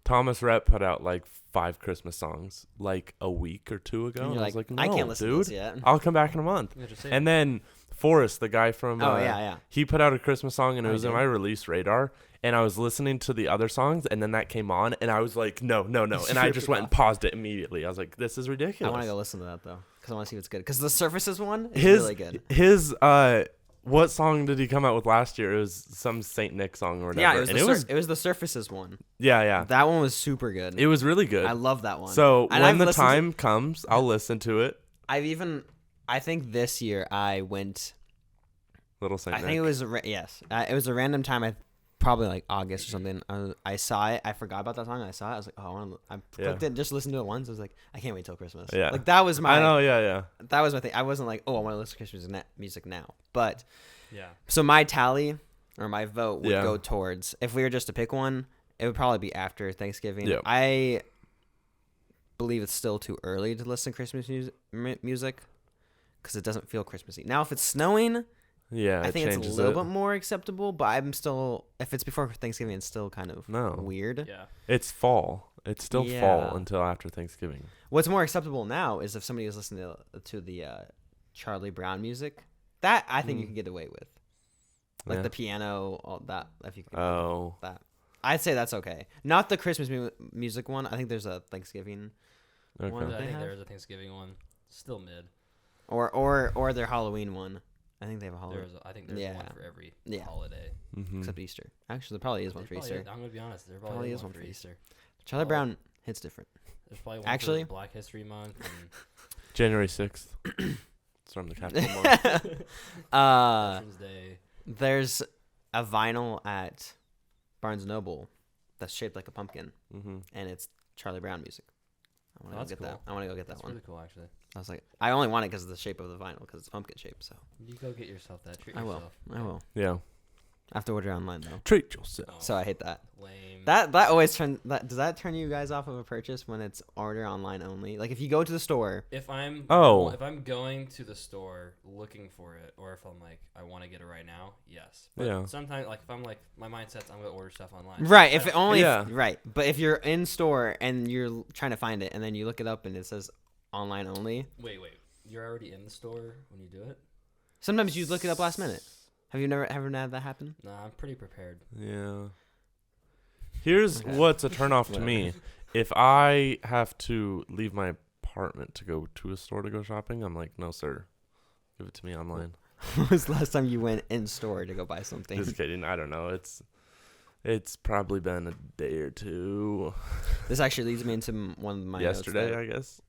Thomas Rhett put out like 5 Christmas songs like a week or 2 ago. and And you're I was like, no, I can't listen dude, to this yet. I'll come back in a month. Yeah, just say And then Forrest, the guy from Yeah. he put out a Christmas song, and it Oh, he was in did? my release radar. And I was listening to the other songs, and then that came on, and I was like, no. And I just went and paused it immediately. I was like, this is ridiculous. I want to go listen to that though because I want to see what's good. Because the Surfaces one is His really good. His what song did he come out with last year? It was some Saint Nick song or whatever. Yeah, it was, and it was the Surfaces one. yeah. That one was super good. It was really good. I love that one. So And when I've the listened to- time comes, I'll listen to it. I think this year I went. Little Saint I Nick. think it was it was a random time. Probably like August or something. I saw it. I forgot about that song. I saw it. I was like, I clicked it, just listened to it once. I was like, I can't wait till Christmas. Yeah. Like that was my. I know. Yeah. That was my thing. I wasn't like, I want to listen to Christmas music now. But Yeah. so my tally or my vote would Yeah. go towards, if we were just to pick one, it would probably be after Thanksgiving. Yeah. I believe it's still too early to listen to Christmas music because it doesn't feel Christmassy. Now, if it's snowing, Yeah. I think it's a changes little it. bit more acceptable, but I'm still, if it's before Thanksgiving, it's still kind of weird. Yeah. It's fall. It's still Yeah. fall until after Thanksgiving. What's more acceptable now is if somebody was listening to the Charlie Brown music. That I think you can get away with. Like Yeah. the piano, all that. If you can Oh. that. I'd say that's okay. Not the Christmas music one. I think there's a Thanksgiving Okay. One I they think have? there is a Thanksgiving one. Still mid. or their Halloween one. I think they have a Halloween. I think there's one for every holiday. Mhm. Except Easter. Actually, there probably is one for Probably Easter. is. I'm gonna be honest. There Probably probably is is one one for for Easter. Charlie Oh. Brown hits different. There's probably one Actually- for Black History Month. And January 6th. It's from the Capitol Mall. Veterans Day. There's a vinyl at Barnes & Noble that's shaped like a pumpkin, Mhm. and it's Charlie Brown music. I want to That's go get that. cool. I want to go get That's that one. really cool, actually. I was like, I only want it because of the shape of the vinyl, because it's pumpkin shaped. So You go get yourself that. Treat I will. yourself. I will. Yeah. I have to order online though, Treat yourself. Oh, so I hate that. lame. That always does that turn you guys off of a purchase when it's order online only? Like if you go to the store, If I'm Oh. going to the store looking for it, or if I'm like I want to get it right now, yes. But Yeah. sometimes like if I'm like my mindset's I'm gonna order stuff online. right? I If it don't- only Yeah. right, but if you're in store and you're trying to find it, and then you look it up and it says online only, Wait. You're already in the store when you do it? sometimes you look it up last minute. Have you never had that happen? Nah, I'm pretty prepared. Yeah. Here's Okay. what's a turnoff to me. If I have to leave my apartment to go to a store to go shopping, I'm like, no, sir. Give it to me online. When was the last time you went in store to go buy something? Just kidding. I don't know. It's probably been a day or two. This actually leads me into one of my Yesterday, notes I guess.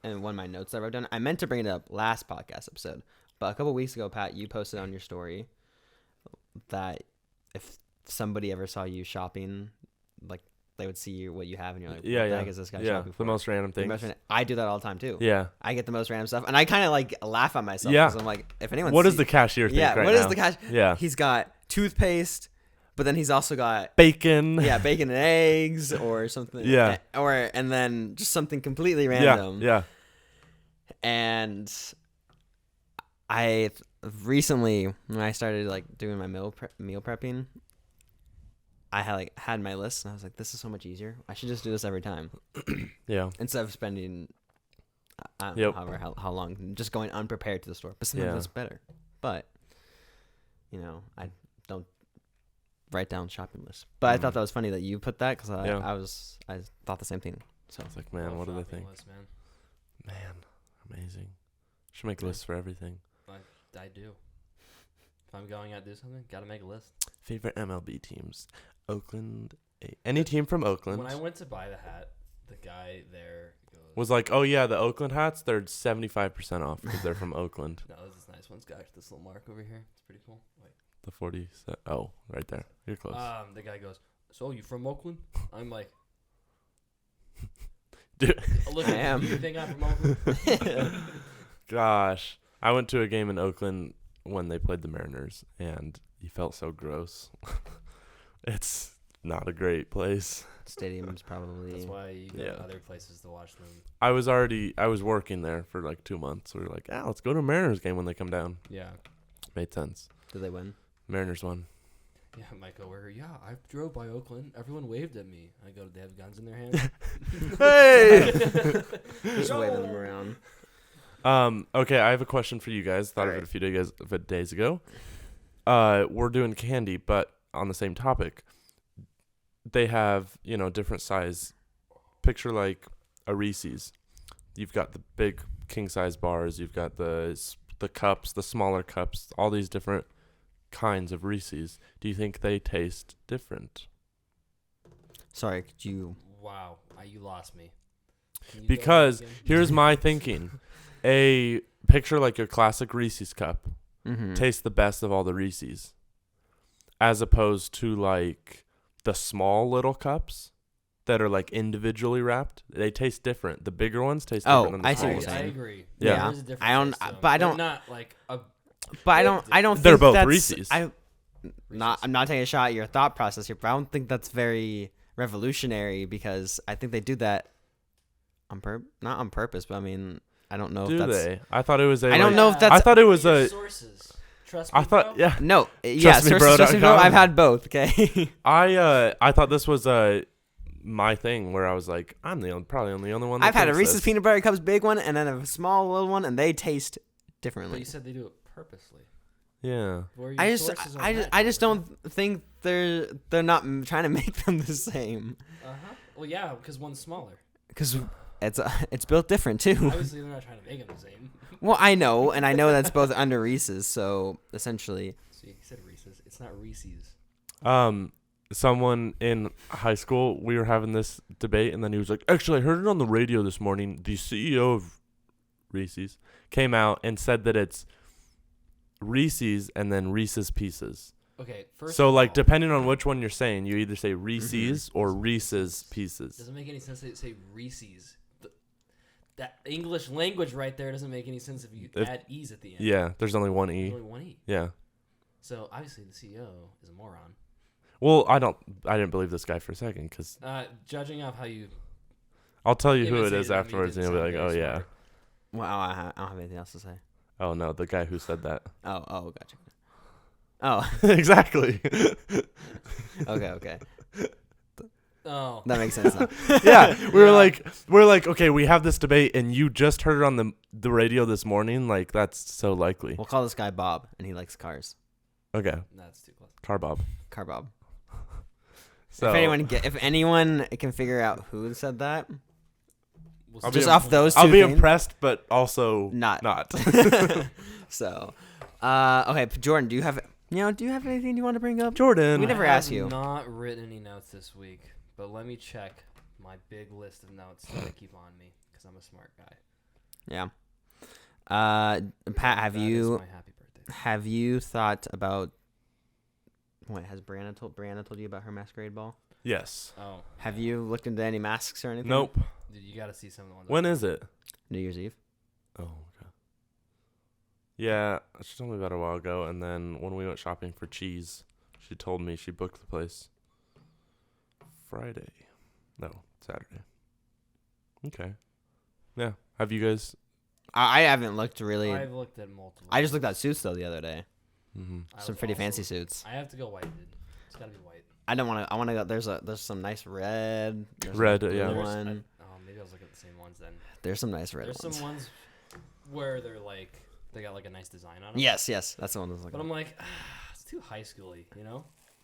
and one of my notes that I wrote down. I meant to bring it up last podcast episode, but a couple weeks ago, Pat, you posted on your story that if somebody ever saw you shopping, like they would see what you have, and you're like, Yeah, what the yeah. heck is this guy Yeah, shopping for? the most random The things. most random- I do that all the time too. Yeah. I get the most random stuff, and I kind of like laugh at myself. Yeah. 'Cause I'm like, if anyone, What does the cashier think yeah, right what now? is the cash? Yeah. He's got toothpaste, but then he's also got Bacon. bacon and eggs or something. Yeah. and then just something completely Yeah. random. Yeah. And I recently, when I started like doing my meal prepping, I had my list, and I was like, this is so much easier. I should just do this every time Yeah. instead of spending I don't Yep. know how long just going unprepared to the store. But sometimes Yeah. that's better. But I don't write down shopping lists. But I thought that was funny that you put that because I thought the same thing. So it's like, man, what do they think? List, man. Man, amazing. Should make lists for everything. I do. If I'm going out to do something, gotta make a list. Favorite MLB teams? Oakland. Any team from Oakland. When I went to buy the hat, the guy there was like, oh yeah, the Oakland hats, they're 75% off because they're from Oakland. No, this is nice one's got this little mark over here. It's pretty cool. Wait. The 40. Oh, right there. You're close. The guy goes, so you from Oakland? I'm like, dude, look, I am. You think I'm from Oakland? Gosh, I went to a game in Oakland when they played the Mariners, and you felt so gross. It's not a great place. Stadium's probably. That's why you go to other places to watch them. I was working there for like 2 months. We were like, let's go to a Mariners game when they come down. Yeah. Made sense. Did they win? Mariners won. Yeah, my coworker. Yeah, I drove by Oakland. Everyone waved at me. I go, they have guns in their hands. Hey! Just waving them around. Okay, I have a question for you guys. Thought of it a few days ago. We're doing candy, but on the same topic. They have, different size. Picture like a Reese's. You've got the big king size bars. You've got the cups, the smaller cups, all these different kinds of Reese's. Do you think they taste different? Sorry, could you? Wow, you lost me. Because here's my thinking. A picture like your classic Reese's cup tastes the best of all the Reese's, as opposed to like the small little cups that are like individually wrapped. They taste different. The bigger ones taste different than the small ones. I agree. Yeah. I don't. But I don't. Not like a. But I don't. I don't. They're think both that's, Reese's. I'm not taking a shot at your thought process here, but I don't think that's very revolutionary because I think they do that not on purpose, but I mean, I don't know if that's. Do they? I thought it was a. I don't know if that's. I thought it was a. Sources. Trust me, I thought, bro. yeah. No, Trust me, bro. I've had both. Okay. I thought this was my thing where I was like, I'm probably the only one. That I've had a thinks Reese's this. peanut butter cups big one and then a small little one, and they taste differently. But you said they do it purposely. Yeah. I just don't think they're not trying to make them the same. Well, yeah, because one's smaller. Because it's built different too. Obviously, they're not trying to make them the same. Well, I know, and I know that's both under Reese's, so essentially. See, he said Reese's. It's not Reese's. Someone in high school, we were having this debate, and then he was like, actually, I heard it on the radio this morning. The CEO of Reese's came out and said that it's Reese's and then Reese's Pieces. Okay, first so, of like, all, depending on which one you're saying, you either say Reese's or Reese's Pieces. Doesn't make any sense to say Reese's. That English language right there doesn't make any sense if you add E's at the end. Yeah, there's only one E. There's only one E. Yeah. So, obviously, the CEO is a moron. Well, I didn't believe this guy for a second, because... judging off how you... I'll tell you who it is afterwards, and you'll be like, oh, yeah. Well, I don't have anything else to say. Oh, no, the guy who said that. Oh, gotcha. Oh. Exactly. Okay. Oh. That makes sense now. Yeah, we're like, okay, we have this debate, and you just heard it on the radio this morning. Like, that's so likely. We'll call this guy Bob, and he likes cars. Okay. That's too close. Car Bob. So, if anyone can figure out who said that, We'll just off those two I'll be things, impressed, but also not. So, okay, Jordan, do you have anything you want to bring up? Jordan, we never asked you. I have not written any notes this week, but let me check my big list of notes that I keep on me because I'm a smart guy. Yeah. Pat, That is my happy birthday. have you thought about? What has Brianna told you about her masquerade ball? Yes. Oh. Have you looked into any masks or anything? Nope. Dude, you got to see some of the ones. When is it? New Year's Eve. Oh, okay. Yeah, she told me about it a while ago, and then when we went shopping for cheese, she told me she booked the place Saturday. Okay. Yeah. Have you guys? I haven't looked really. I've looked at multiple. I just looked at suits though the other day. Mm-hmm. Some pretty fancy suits. I have to go white, dude. It's gotta be white. I don't want to. I want to go. There's some nice red. Red, blue yeah. One. Maybe I was looking at the same ones then. There's some nice red There's ones. some ones where they're like they got like a nice design on them. Yes, that's the one. That's But I'm like, it's too high schooly, you know?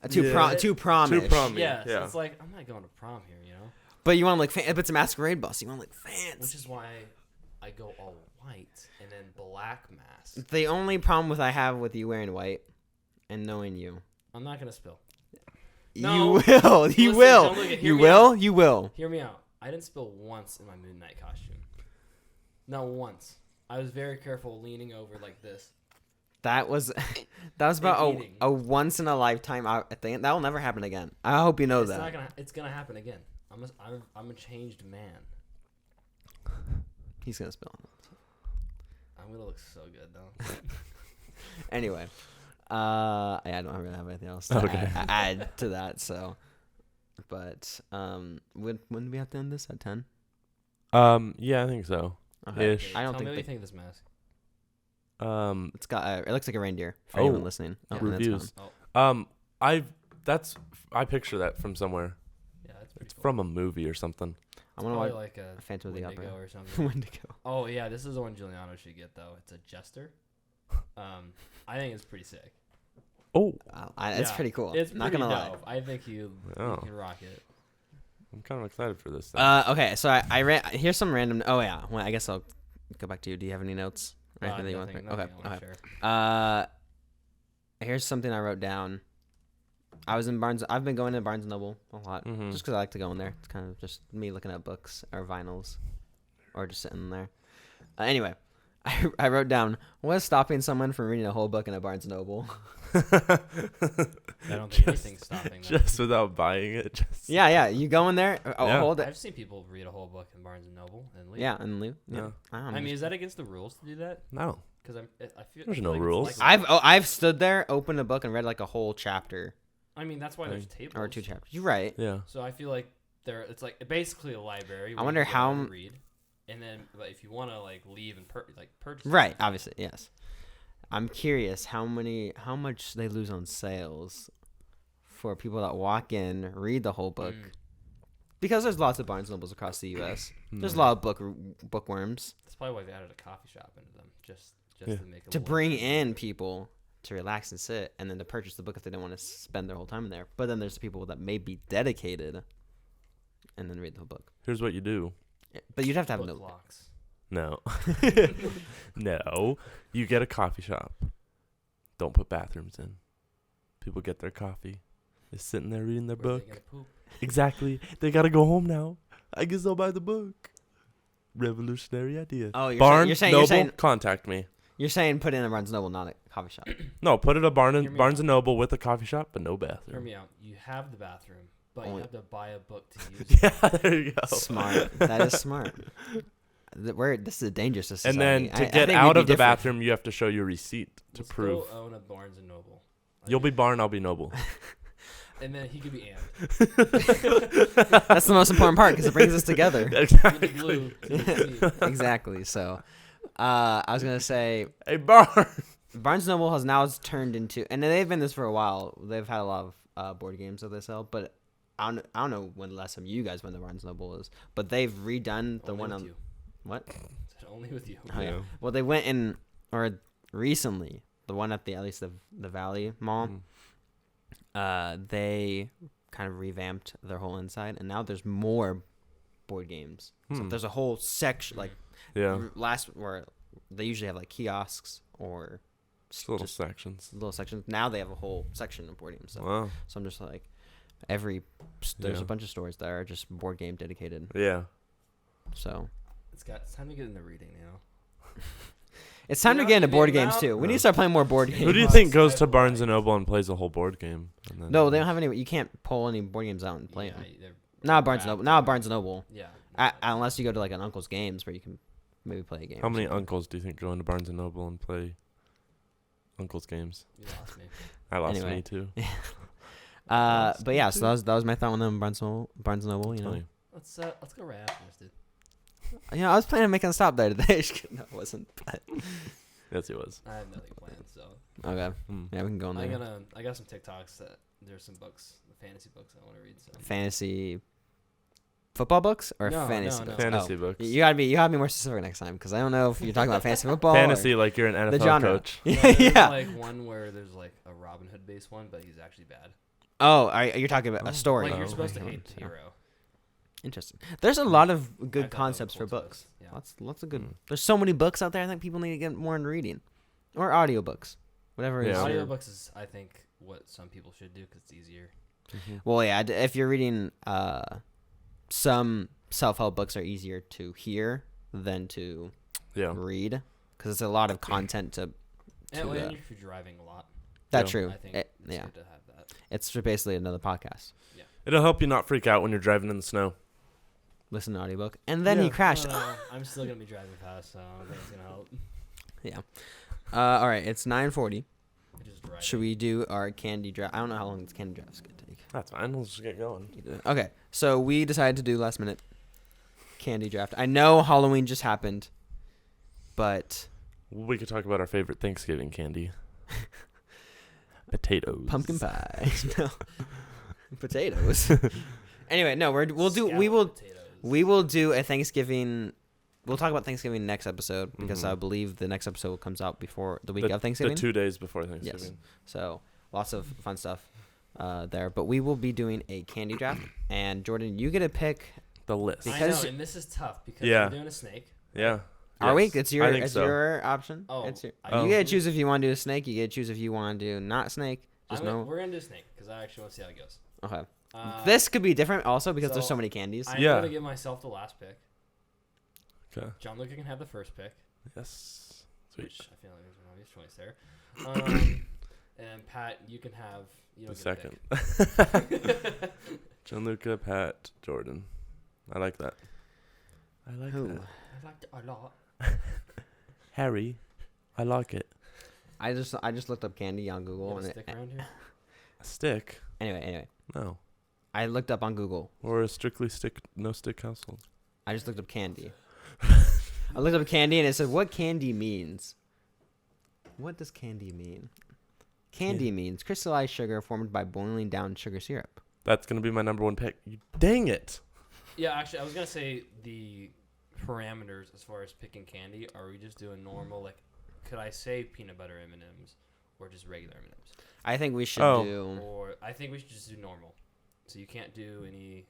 Too prom-ish. Too prom-y. Yeah, Yeah. so it's like I'm not going to prom here, you know. But you want like if it's a masquerade bus, you want like fancy. Which is why I go all white and then black mask. The only problem I have with you wearing white and knowing you. I'm not gonna spill. You No. will. You Listen, will. don't look at- hear You me will. out. You will. Hear me out. I didn't spill once in my midnight costume. Not once. I was very careful leaning over like this. That was about eating. a once in a lifetime thing. That will never happen again. I hope you know It's that. not gonna. It's gonna happen again. I'm a changed man. He's gonna spill. I'm gonna look so good though. Anyway, yeah, I don't really have anything else to Okay. add to that. So, but when do we have to end this at 10? Yeah, I think so. Okay. Ish. I don't Tell me what you think think of this mask. It's it's got. It looks like a reindeer for Oh, anyone listening. yeah. and that's Reviews. gone. I picture that from somewhere. Yeah, that's pretty It's cool. from a movie or something. I want to Probably watch like a Phantom of the Wendigo Opera. or something. Wendigo. Oh yeah, this is the one Giuliano should get though. It's a jester. I think it's pretty sick. Oh, It's Yeah, pretty cool. It's Not pretty gonna lie. dope. I think you Oh. can rock it. I'm kind of excited for this. Thing. Okay, so I ran. Here's some random. Oh yeah, well, I guess I'll go back to you. Do you have any notes? Or anything that you want to Nothing okay. I wanna Okay. share. Here's something I wrote down. I've been going to Barnes and Noble a lot, Mhm. just because I like to go in there. It's kind of just me looking at books or vinyls, or just sitting there. Anyway, I wrote down, what's stopping someone from reading a whole book in a Barnes and Noble? I don't think anything's stopping that. Just without buying it. Just Yeah. You go in there, Yeah. hold it. I've seen people read a whole book in Barnes and Noble and leave. Yeah, and leave. Yeah. I I mean, is that against the rules to do that? no. Because I feel There's I feel no like it's rules. like- I've stood there, opened a book, and read like a whole chapter I mean, that's why there's tables. or 2 chapters. You're right. Yeah. So I feel like it's like basically a library. I where wonder you go how and read, and then but if you want to like leave and purchase. Right, it, obviously, yes. I'm curious how much they lose on sales for people that walk in, read the whole book. Because there's lots of Barnes and Nobles across the U.S. There's a lot of bookworms That's probably why they added a coffee shop into them, just Yeah. to make it to more bring interesting. in people to relax and sit, and then to purchase the book if they don't want to spend their whole time in there. But then there's the people that may be dedicated, and then read the whole book. Here's what you do. But you'd have to have book no. locks. No. No. You get a coffee shop. Don't put bathrooms in. People get their coffee. They're sitting there reading their Where are they book. gonna poop? Exactly. They gotta go home now. I guess I'll buy the book. Revolutionary idea. Oh, you're Barnes saying, Noble, contact me. you're saying put in a Barnes Noble, not a coffee shop. No, put it at Hear me Barnes out. and Noble with a coffee shop, but no Hear bathroom. me out. You have the bathroom, but Only- you have to buy a book to use it. Yeah, there you go. Smart. That is smart. This is a dangerous society. And then I to get think out we'd be of the different. bathroom, you have to show your receipt to Let's prove. go own a Barnes and Noble. You'll be Barn, I'll be Noble. And then he could be Ann. That's the most important part because it brings us together. With the Exactly. blue. to the sea. Exactly. So, I was gonna say Hey, Barn. Barnes Noble has now turned into, and they've been this for a while. They've had a lot of board games that they sell, but I don't know when the last time you guys went to Barnes Noble is. But they've redone the Only one with on you. what? Said only with you. Oh, yeah. Yeah. Well, they went in or recently the one at least the Valley Mall. Mhm. They kind of revamped their whole inside, and now there's more board games. So Hmm. there's a whole section like Yeah. where they usually have like kiosks or Just little just sections. little sections. Now they have a whole section of board games. So, Wow. so I'm just like there's Yeah. a bunch of stores that are just board game dedicated. Yeah. So It's time to get into reading, you know. it's time You to know, get into the board games amount- too. We need No. to start playing more board Who games. Who do you Xbox, think goes to Xbox. Barnes and Noble and plays a whole board game? And then No, they don't have any. You can't pull any board games out and play Yeah, them. they're Not Barnes and wrapped Noble. Not up. Barnes and Noble. Yeah. Unless you go to like an Uncle's Games where you can maybe play a game. How or many something. uncles do you think go into Barnes and Noble and play Uncle's games? You lost me. I lost Anyway. me too. But yeah, so that was my thought on them Barnes and Noble. You know. Funny. Let's go right after this, dude. You know, I was planning on making a stop there today. No, it wasn't. But Yes, it was. I have nothing planned, so okay, Mm. yeah, we can go in there. I got some TikToks that there's some books, fantasy books I want to read. So Fantasy football books or No, fantasy no, no. books? Fantasy Oh. books. You gotta be more specific next time because I don't know if you're talking about fantasy football. Fantasy, like you're an the NFL genre. coach. No, Yeah, there's yeah. like one where there's like a Robin Hood based one, but he's actually bad. Oh, you're talking about a story. Like you're supposed to Okay. hate the hero. Interesting. There's a lot of I good thought that was a concepts cool for twist. books. Yeah. Lots of good. Mm. There's so many books out there. I think people need to get more into reading, or audiobooks, whatever. Yeah. Is your- Audiobooks is, I think, what some people should do because it's easier. Well, yeah. If you're reading, some self-help books are easier to hear than to Yeah. read because it's a lot of content to. And that. if you're driving a lot, That's Yeah. true. I think It- it's yeah, good to have that. it's basically another podcast. It'll help you not freak out when you're driving in the snow. Listen to audiobook, and then Yeah. you crash. I'm still gonna be driving fast, so I don't think it's gonna help. Yeah. All right. It's 9:40. Just driving. Should we do our candy draft? I don't know how long this candy draft is gonna take. That's fine. Let's just get going. Okay, so we decided to do last minute candy draft. I know Halloween just happened, but We could talk about our favorite Thanksgiving candy. Potatoes. pumpkin pie, no, potatoes. Anyway, no, we will do a Thanksgiving. We'll talk about Thanksgiving next episode because Mhm. I believe the next episode comes out before the week of The Thanksgiving. 2 days before Thanksgiving. Yes. So lots of fun stuff there. But we will be doing a candy draft, and Jordan, you get to pick. The list. Because- I know, and this is tough because Yeah. we're doing a snake. Yeah. Are we? Yes. It's I think it's so. your option. Oh, It's your, I you get to do. choose if you want to do a snake. You get to choose if you want to do not snake. Just know. We're gonna do a snake because I actually want to see how it goes. Okay. This This could be different also because there's so so many candies. I'm Yeah. gonna give myself the last pick. Okay. John Luca can have the first pick, Yes. Sweet. which I feel like there's an obvious choice there. And Pat, you can have The get second. a pick. Gianluca, Pat, Jordan. I like that. I like Who? that. I liked it a lot. Harry. I like it. I just looked up candy on You Google. have a And stick around here? A stick? anyway, No. I looked up on Google. Or a strictly no stick household. I just looked up candy. I looked up candy and it said what candy means. What does candy mean? Candy means crystallized sugar formed by boiling down sugar syrup. That's going to be my number one pick. Dang it. Yeah, actually, I was gonna say the parameters as far as picking candy. Are we just doing normal? Like, could I say peanut butter M&Ms or just regular M&Ms? I think we should Oh. do. Or I think we should just do normal. So you can't do any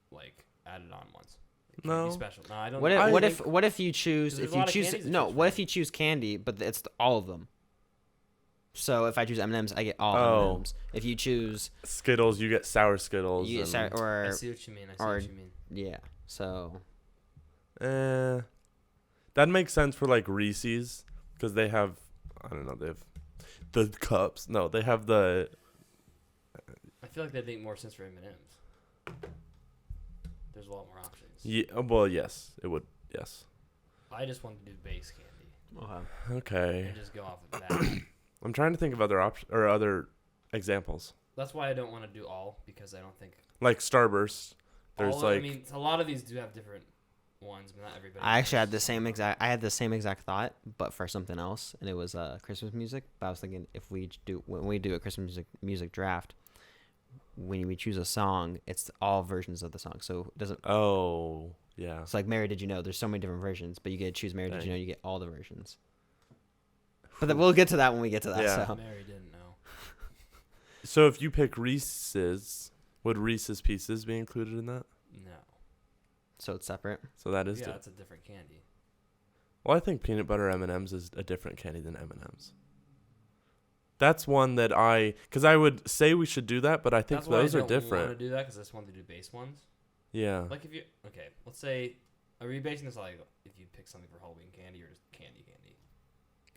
like added on ones. It can't No. be special. No, I don't. What if, I what think- if what if you choose 'Cause there's if a you lot of choose candies to no choose what from. if you choose candy but it's all of them. So if I choose M&Ms, I get all Oh. M&Ms. If you choose Skittles, you get sour Skittles. you get and- sour, I or see what you mean. I see or- what you mean. yeah, so That makes sense for like Reese's because they have, I don't know, they have the cups. No, they have the. I feel like that'd make more sense for M&Ms. There's a lot more options. Yeah, well, yes, it would. Yes. I just want to do base candy Okay. and just go off of that. I'm trying to think of other options or other examples. That's why I don't want to do all because I don't think Like Starburst. There's all like. I mean, a lot of these do have different ones, but not everybody. I actually does. had the same exact. I had the same exact thought, but for something else, and it was Christmas music. But I was thinking if when we do a Christmas music draft, when we choose a song, it's all versions of the song. So it doesn't. Oh, yeah. It's like Mary Did You Know? There's so many different versions, but you get to choose Mary Did You Dang. Know? You get all the versions. But we'll get to that when we get to that. Yeah. So Mary didn't know. So if you pick Reese's, would Reese's Pieces be included in that? No. so it's separate. So that is. Yeah, di- that's a different candy. Well, I think peanut butter M&Ms is a different candy than M&Ms. That's one that because I would say we should do that, but I think That's why those I are don't different. want to do that because I just want to do base ones. Yeah. Like if you let's say, are we basing this on like if you pick something for Halloween candy or just candy?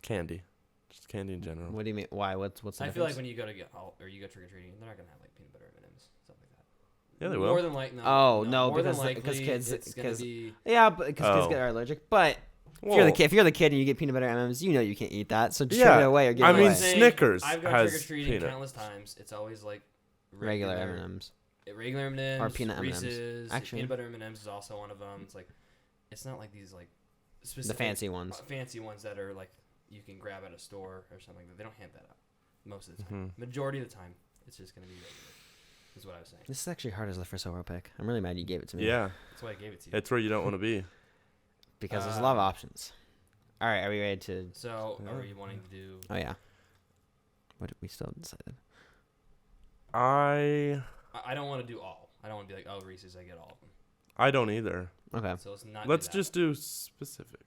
Candy. Just candy in general. What do you mean? Why? What's the I difference? feel like when you go to you go trick or treating, they're not gonna have like peanut butter M&Ms, stuff like that. Yeah, they More will. than like no. Oh, no, more than because likely, kids- it's gonna because- be. yeah, but because kids Oh. get allergic. But Well, if you're the kid and you get peanut butter M&Ms, you know you can't eat that. So just Yeah, trade it away or give I it mean, away. saying, Snickers I've gone has trick or treating peanut. countless times. It's always like regular M&Ms. regular M&Ms Or peanut M&Ms. Reese's. Actually- Peanut butter M&Ms is also one of them. It's like, it's not like these like The specific fancy ones. fancy ones that are like you can grab at a store or something like that. They don't hand that out most of the time. Mhm. Majority of the time, it's just gonna be regular. Is what I was saying. This is actually hard as the first overall pick. I'm really mad you gave it to me. Yeah, That's why I gave it to you. it's where you don't want to be. Because there's a lot of options. All right, are we ready to? So, Yeah. are you wanting to do? Oh yeah. What did we still decided? I don't want to do all. I don't want to be like, oh, Reese's, I get all of them. I don't either. Okay. So let's just do specific.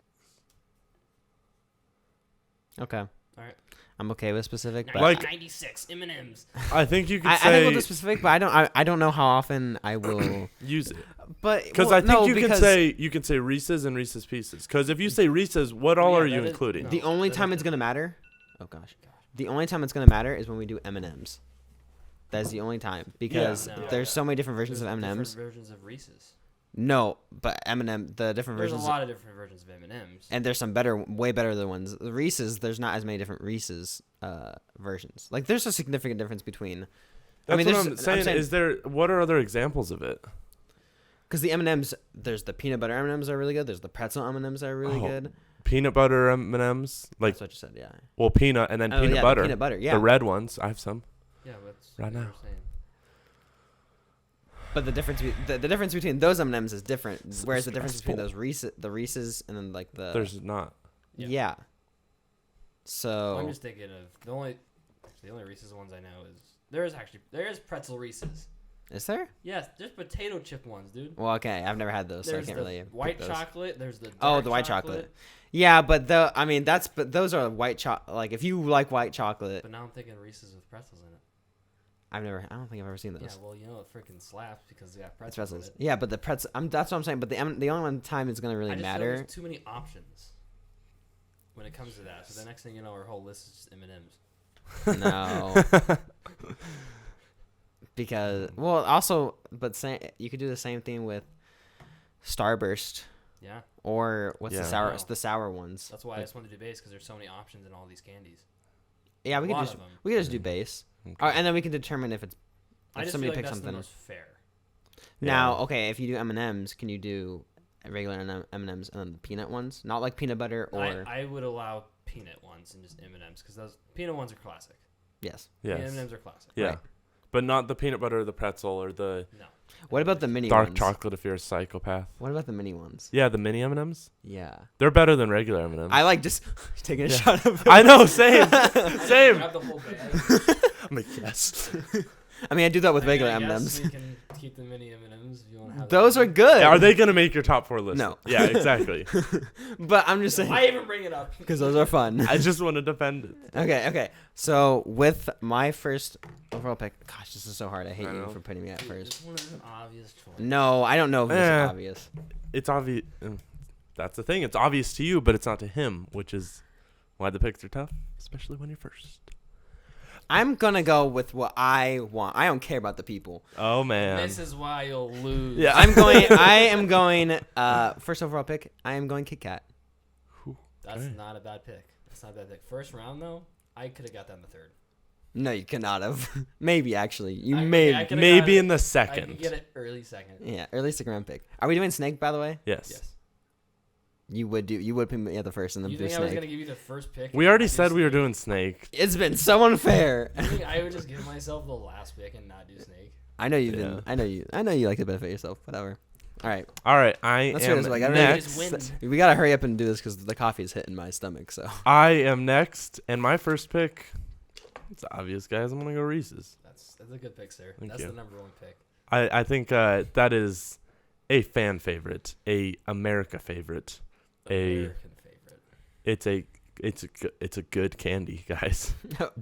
Okay. All right. I'm okay with specific, but Like 96 M&Ms. I think you could I say think we'll do specific, but I don't know how often I will use it. But Because I think you can say Reese's and Reese's Pieces. Because if you say Reese's, what all are you including? no. the only that time is it's the- gonna matter. Oh gosh. The only time it's gonna matter is when we do M&Ms. That's the only time because No. there's so many different versions There's of M&Ms. different versions of Reese's. No, but M&M, the different There's a versions, lot of different versions of M&Ms. and there's some better, way better than ones. The Reese's, there's not as many different Reese's versions. Like there's a significant difference between. That's what there's- I'm saying. Is there? What are other examples of it? Because the M&Ms, there's the peanut butter M&Ms are really good. There's the pretzel M&Ms that are really good. Peanut butter M&Ms, like That's what you said, yeah. well, peanut and then Oh, peanut yeah, butter. the peanut butter, yeah. The red ones. I have some. Yeah, but Right now. But the difference, the difference between those M&Ms is different. Whereas the difference between those Reese's and then like the There's not. yeah. So I'm just thinking of the only Reese's ones I know is there is pretzel Reese's. is there? Yes, there's potato chip ones, dude. Well, okay, I've never had those, so I There's can't the really. white pick those. chocolate. There's the Oh, dark the white chocolate. Yeah, but but those are white chocolate. Like if you like white chocolate, But now I'm thinking Reese's with pretzels in it. I don't think I've ever seen those. Yeah, well, you know it freaking slaps because they got It's pretzels. pretzels. In it. Yeah, but the pretzel. That's what I'm saying. But the only one time it's gonna really I just feel matter. there's too many options when it comes to that. So the next thing you know, our whole list is just M&Ms. No. Because you could do the same thing with Starburst Yeah, or what's Yeah. the sour ones. that's why I just wanted to do base because there's so many options in all these candies. Yeah, A lot of them. we could just do base, Okay. and then we can determine if it's I if just somebody feel like picks that's the something. most fair. Now, Yeah. okay, if you do M&Ms, can you do regular M&Ms and then the peanut ones, not like peanut butter or I would allow peanut ones and just M&Ms because those peanut ones are classic. yes. Yes. M&Ms are classic. Yeah. Right. But not the peanut butter or the pretzel or the No. What about the mini dark ones? chocolate if you're a psychopath. What about the mini ones? Yeah, the mini M&Ms. Yeah, They're better than regular M&Ms. I like just taking a Yeah. shot of. I know, same. Same. Grab the whole bag. I'm like, yes. I mean, I do that with I mean, regular I guess M&Ms. We can keep the mini M&Ms if you want to have. Those them. are good. Are they gonna make your top 4 list? No. Yeah, exactly. But I'm just saying Why even bring it up? because those are fun. I just want to defend it. Okay. So with my first overall pick, gosh, this is so hard. I hate I you know. for putting me at Dude, first. this one is an obvious choice. No, I don't know if this Eh. is obvious. It's obvious. That's the thing. It's obvious to you, but it's not to him, which is why the picks are tough, especially when you're first. I'm gonna go with what I want. I don't care about the people. Oh man. This is why you'll lose. Yeah. I am going. First overall pick. I am going Kit Kat. That's Okay. not a bad pick. That's not a bad pick. First round though, I could have got that in the third. No, you cannot have. Maybe actually, you I may. could've got Maybe it- in the I second. could get it early second. Yeah, early second round pick. Are we doing Snake by the way? Yes. Yes. You would put me at the first and then You do think I was Snake. gonna give you the first pick? We and already not do said we were Snake? doing Snake. It's been so unfair. You think I would just give myself the last pick and not do Snake? I know you've Yeah. been. I know you like to benefit yourself. Whatever. All right, All right, I Let's hear am this, like, I really next. just win. we gotta hurry up and do this because the coffee is hitting my stomach. So I am next, and my first pick. It's obvious, guys. I'm gonna go Reese's. That's a good pick, sir. Thank That's you. the number one pick. I think that is a fan favorite, a America favorite. American favorite. It's a good candy, guys.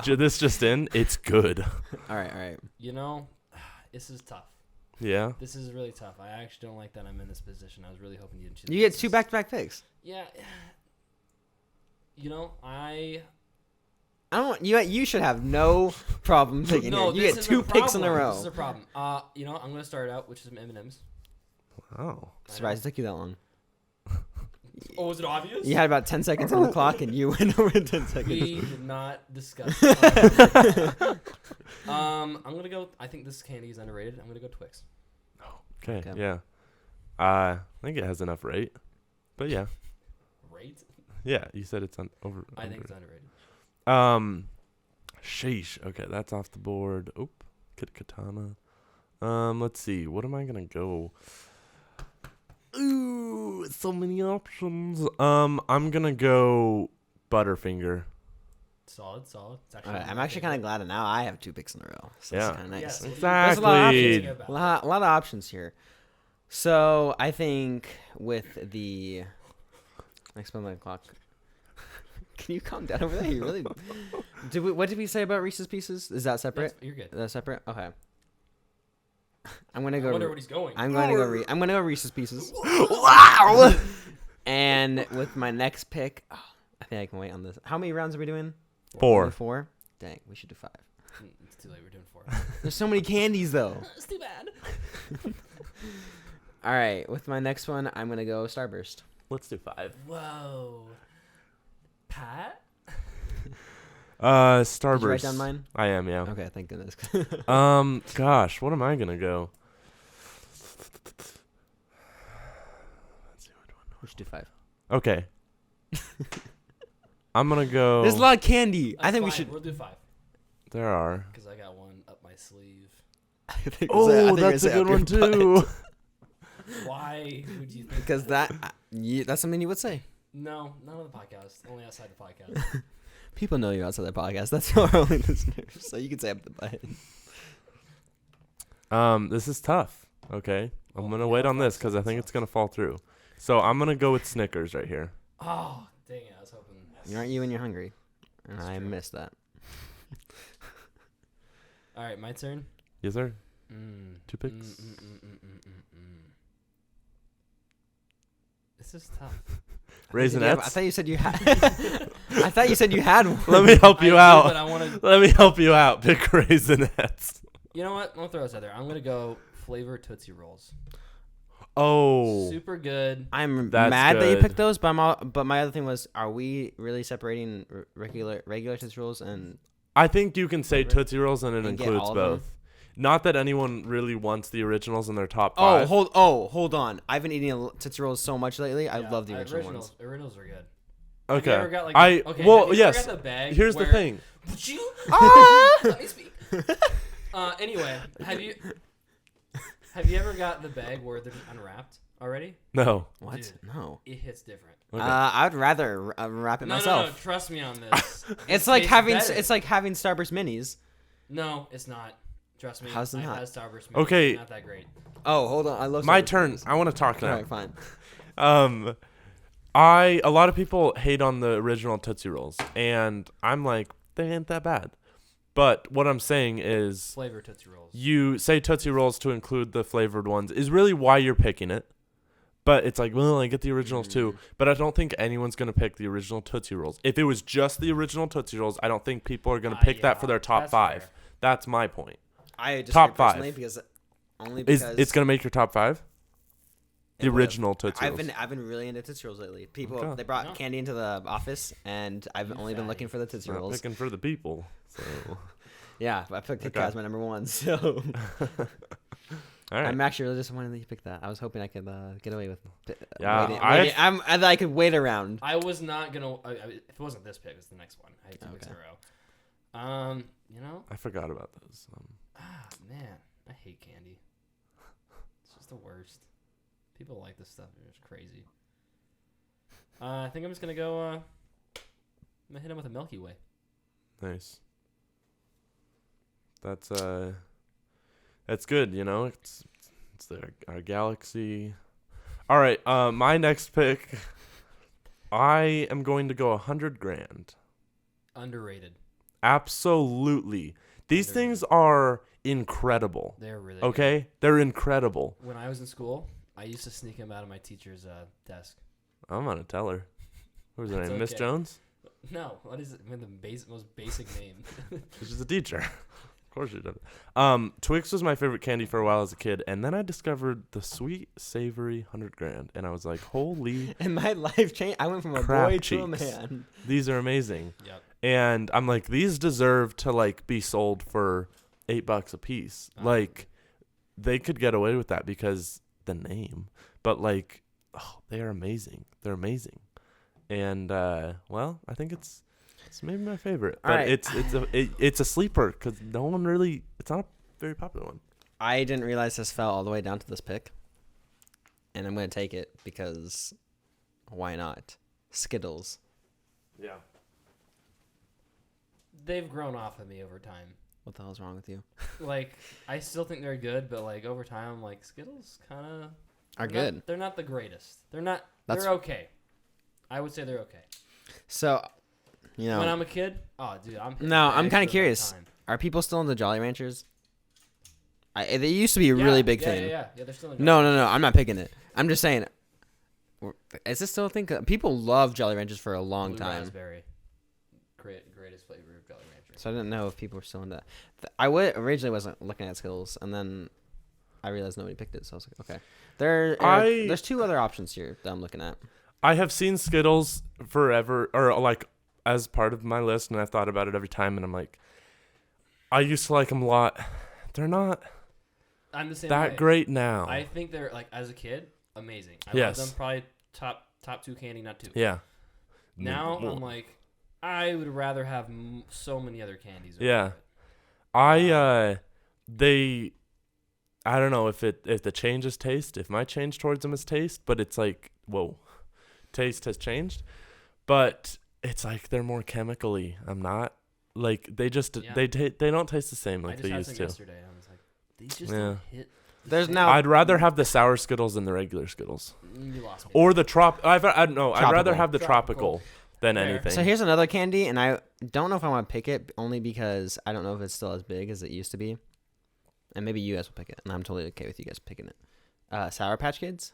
This just in, it's good. all right. You know, this is tough. Yeah. This is really tough. I actually don't like that I'm in this position. I was really hoping you'd choose. You get Reese's. two back-to-back picks. Yeah. You know, I don't want you. You should have no problem picking no, here. You this get is two a picks in a problem. row. This is a problem. You know, I'm gonna start out with some M&Ms. Oh. Surprised it took you that long. Oh, was it obvious? You had about 10 seconds on the clock, and you went over 10 seconds. We did not discuss. I'm gonna go. I think this candy is underrated. I'm gonna go Twix. Okay. Okay. Yeah. I think it has enough rate, but yeah. Right? Yeah. You said it's over. I think it's underrated. Sheesh. Okay, that's off the board. Oop. Kit Katana. Let's see. What am I gonna go? Ooh, so many options. I'm gonna go Butterfinger. Solid. It's actually I'm actually kind of glad that now I have 2 picks in a row. So Yeah. it's kind of nice. Yes. There's a lot of Exactly. options. A lot of options here. So I think with the next one, the clock. Can you calm down over there? You really. What did we say about Reese's Pieces? Is that separate? You're good. Is that separate? Okay. I'm gonna go. I wonder what he's going. I'm gonna go. I'm gonna go Reese's Pieces. Wow. And with my next pick, I think I can wait on this. How many rounds are we doing? 4. 4. Dang, we should do 5. It's too late. We're doing 4. There's so many candies though. It's too bad. All right, with my next one, I'm gonna go Starburst. Let's do 5. Whoa. Pat? Starburst. Did you write down mine? I am, yeah. Okay, thank goodness. Gosh, what am I gonna go? Let's see which one. We should do 5. Okay. I'm gonna go. There's a lot of candy. I That's think we fine. should. We'll do 5. There are. Because I got one up my sleeve. Oh, that's a good one too. Why would you think Because that's something you would say. No, not on the podcast. Only outside the podcast. People know you're outside the podcast. That's our only listeners. So you can say up the butt. This is tough. Okay, I'm gonna wait on this because I think it's gonna fall through. So I'm gonna go with Snickers right here. Oh, dang it. I was hoping. Aren't you when you're hungry? And That's I true. missed that. All right, my turn. Yes, sir. Mm. 2 picks. This is tough. Raisinets. I thought you said you had. I thought you said you had one. Let me help you I do, out. but I want to. Let me help you out. Pick Raisinets. You know what? I'll throw this out there. I'm gonna go flavor Tootsie Rolls. Oh. Super good. I'm That's mad that you good. picked those, but but my other thing was, are we really separating regular Tootsie Rolls and? I think you can say Tootsie Rolls and it And get includes all of them? both. Not that anyone really wants the originals in their top 5. Hold on! I've been eating Tootsie Rolls so much lately. I Yeah, love the original ones. Originals are good. Okay. Have you ever got, like, I okay, well have you yes. ever got the bag Here's the where- thing. Would you? Let me speak. Anyway, have you ever got the bag where they're unwrapped already? No. What? Dude. No. It hits different. Okay. I'd rather wrap it No, myself. no, trust me on this. It's like tastes having better. Starburst minis. No, it's not. Trust me. How's it I've not? had Starburst. Maybe. Okay. It's not that great. Oh, hold on! I love My Starburst turn. minis. I want to talk All now. right, fine. A lot of people hate on the original Tootsie Rolls, and I'm like, they ain't that bad. But what I'm saying is, Flavor Tootsie Rolls. you say Tootsie Rolls to include the flavored ones is really why you're picking it. But it's like, well, I get the originals too. But I don't think anyone's going to pick the original Tootsie Rolls. If it was just the original Tootsie Rolls, I don't think people are going to pick that for their top that's 5. fair. That's my point. I disagree Top 5. personally because It's going to make your top 5? The It would've. original Tootsie Rolls. I've been really into Tootsie Rolls lately. People Okay. they brought No. candy into the office, and I've only been looking for the Tootsie Not Rolls. picking for the people. So. Yeah, but I picked Kit Okay. Kat as my number 1. So All right. I'm actually really disappointed that you picked that. I was hoping I could get away with. Yeah, I could wait around. I was not gonna. If it wasn't this pick, it's the next one. I had 2 picks in a row. You know. I forgot about those. Man, I hate candy. It's just the worst. People like this stuff. It's crazy. I think I'm just gonna go. I'm gonna hit him with a Milky Way. Nice. That's good, you know. It's our galaxy. All right, my next pick. I am going to go $100,000. Underrated. Absolutely. These Underrated. things are incredible. They're really Okay? good. They're incredible. When I was in school, I used to sneak them out of my teacher's desk. I'm going to tell her. What was her It's name? Miss okay. Jones? No, what is it? Most basic name. She's a teacher. Of course she does. Twix was my favorite candy for a while as a kid, and then I discovered the sweet, savory $100,000, and I was like, holy, And my life changed. I went from a Crap boy to a cheeks. man. these are amazing. Yep. And I'm like, these deserve to like be sold for $8 a piece. Like, they could get away with that because the name, but like, oh, they are amazing. They're amazing. And well, I think it's maybe my favorite, All but right. it's a sleeper because no one really. It's not a very popular one. I didn't realize this fell all the way down to this pick, and I'm gonna take it because why not? Skittles. Yeah. they've grown off of me over time. What the hell's wrong with you? Like, I still think they're good, but like over time, I'm like Skittles kind of Are good. They're not the greatest. They're not. That's- They're okay. I would say they're okay. So, you know, When I'm a kid, oh dude, I'm hitting No, I'm bags kinda for the curious. time. are people still in the Jolly Ranchers? They used to be a really big thing. Yeah, they're still in. No, I'm not picking it. I'm just saying. Is this still a thing? People love Jolly Ranchers for a long Blue time. Raspberry. Greatest flavor of Jolly Rancher. So I didn't know if people were still in that. I originally wasn't looking at Skittles, and then I realized nobody picked it. So I was like, okay. There's two other options here that I'm looking at. I have seen Skittles forever, or like as part of my list, and I've thought about it every time, and I'm like, I used to like them a lot. They're not I'm the same that way. great now. I think they're like as a kid, amazing. I Yes. love them. Probably top 2 candy, not 2. Yeah. Now Well, I'm like, I would rather have so many other candies. over Yeah. it. I don't know if the change is taste, if my change towards them is taste, but it's like, whoa, taste has changed, but it's like they're more chemically. I'm not like they just Yeah. they don't taste the same I like just they had used some to. yesterday. I was like, they just Yeah. don't hit. the There's same. now- I'd rather have the sour Skittles than the regular Skittles, You lost me. or the I'd rather Tropical. have the tropical than Fair. anything. So here's another candy, and I don't know if I want to pick it only because I don't know if it's still as big as it used to be, and maybe you guys will pick it, and I'm totally okay with you guys picking it. Sour Patch Kids,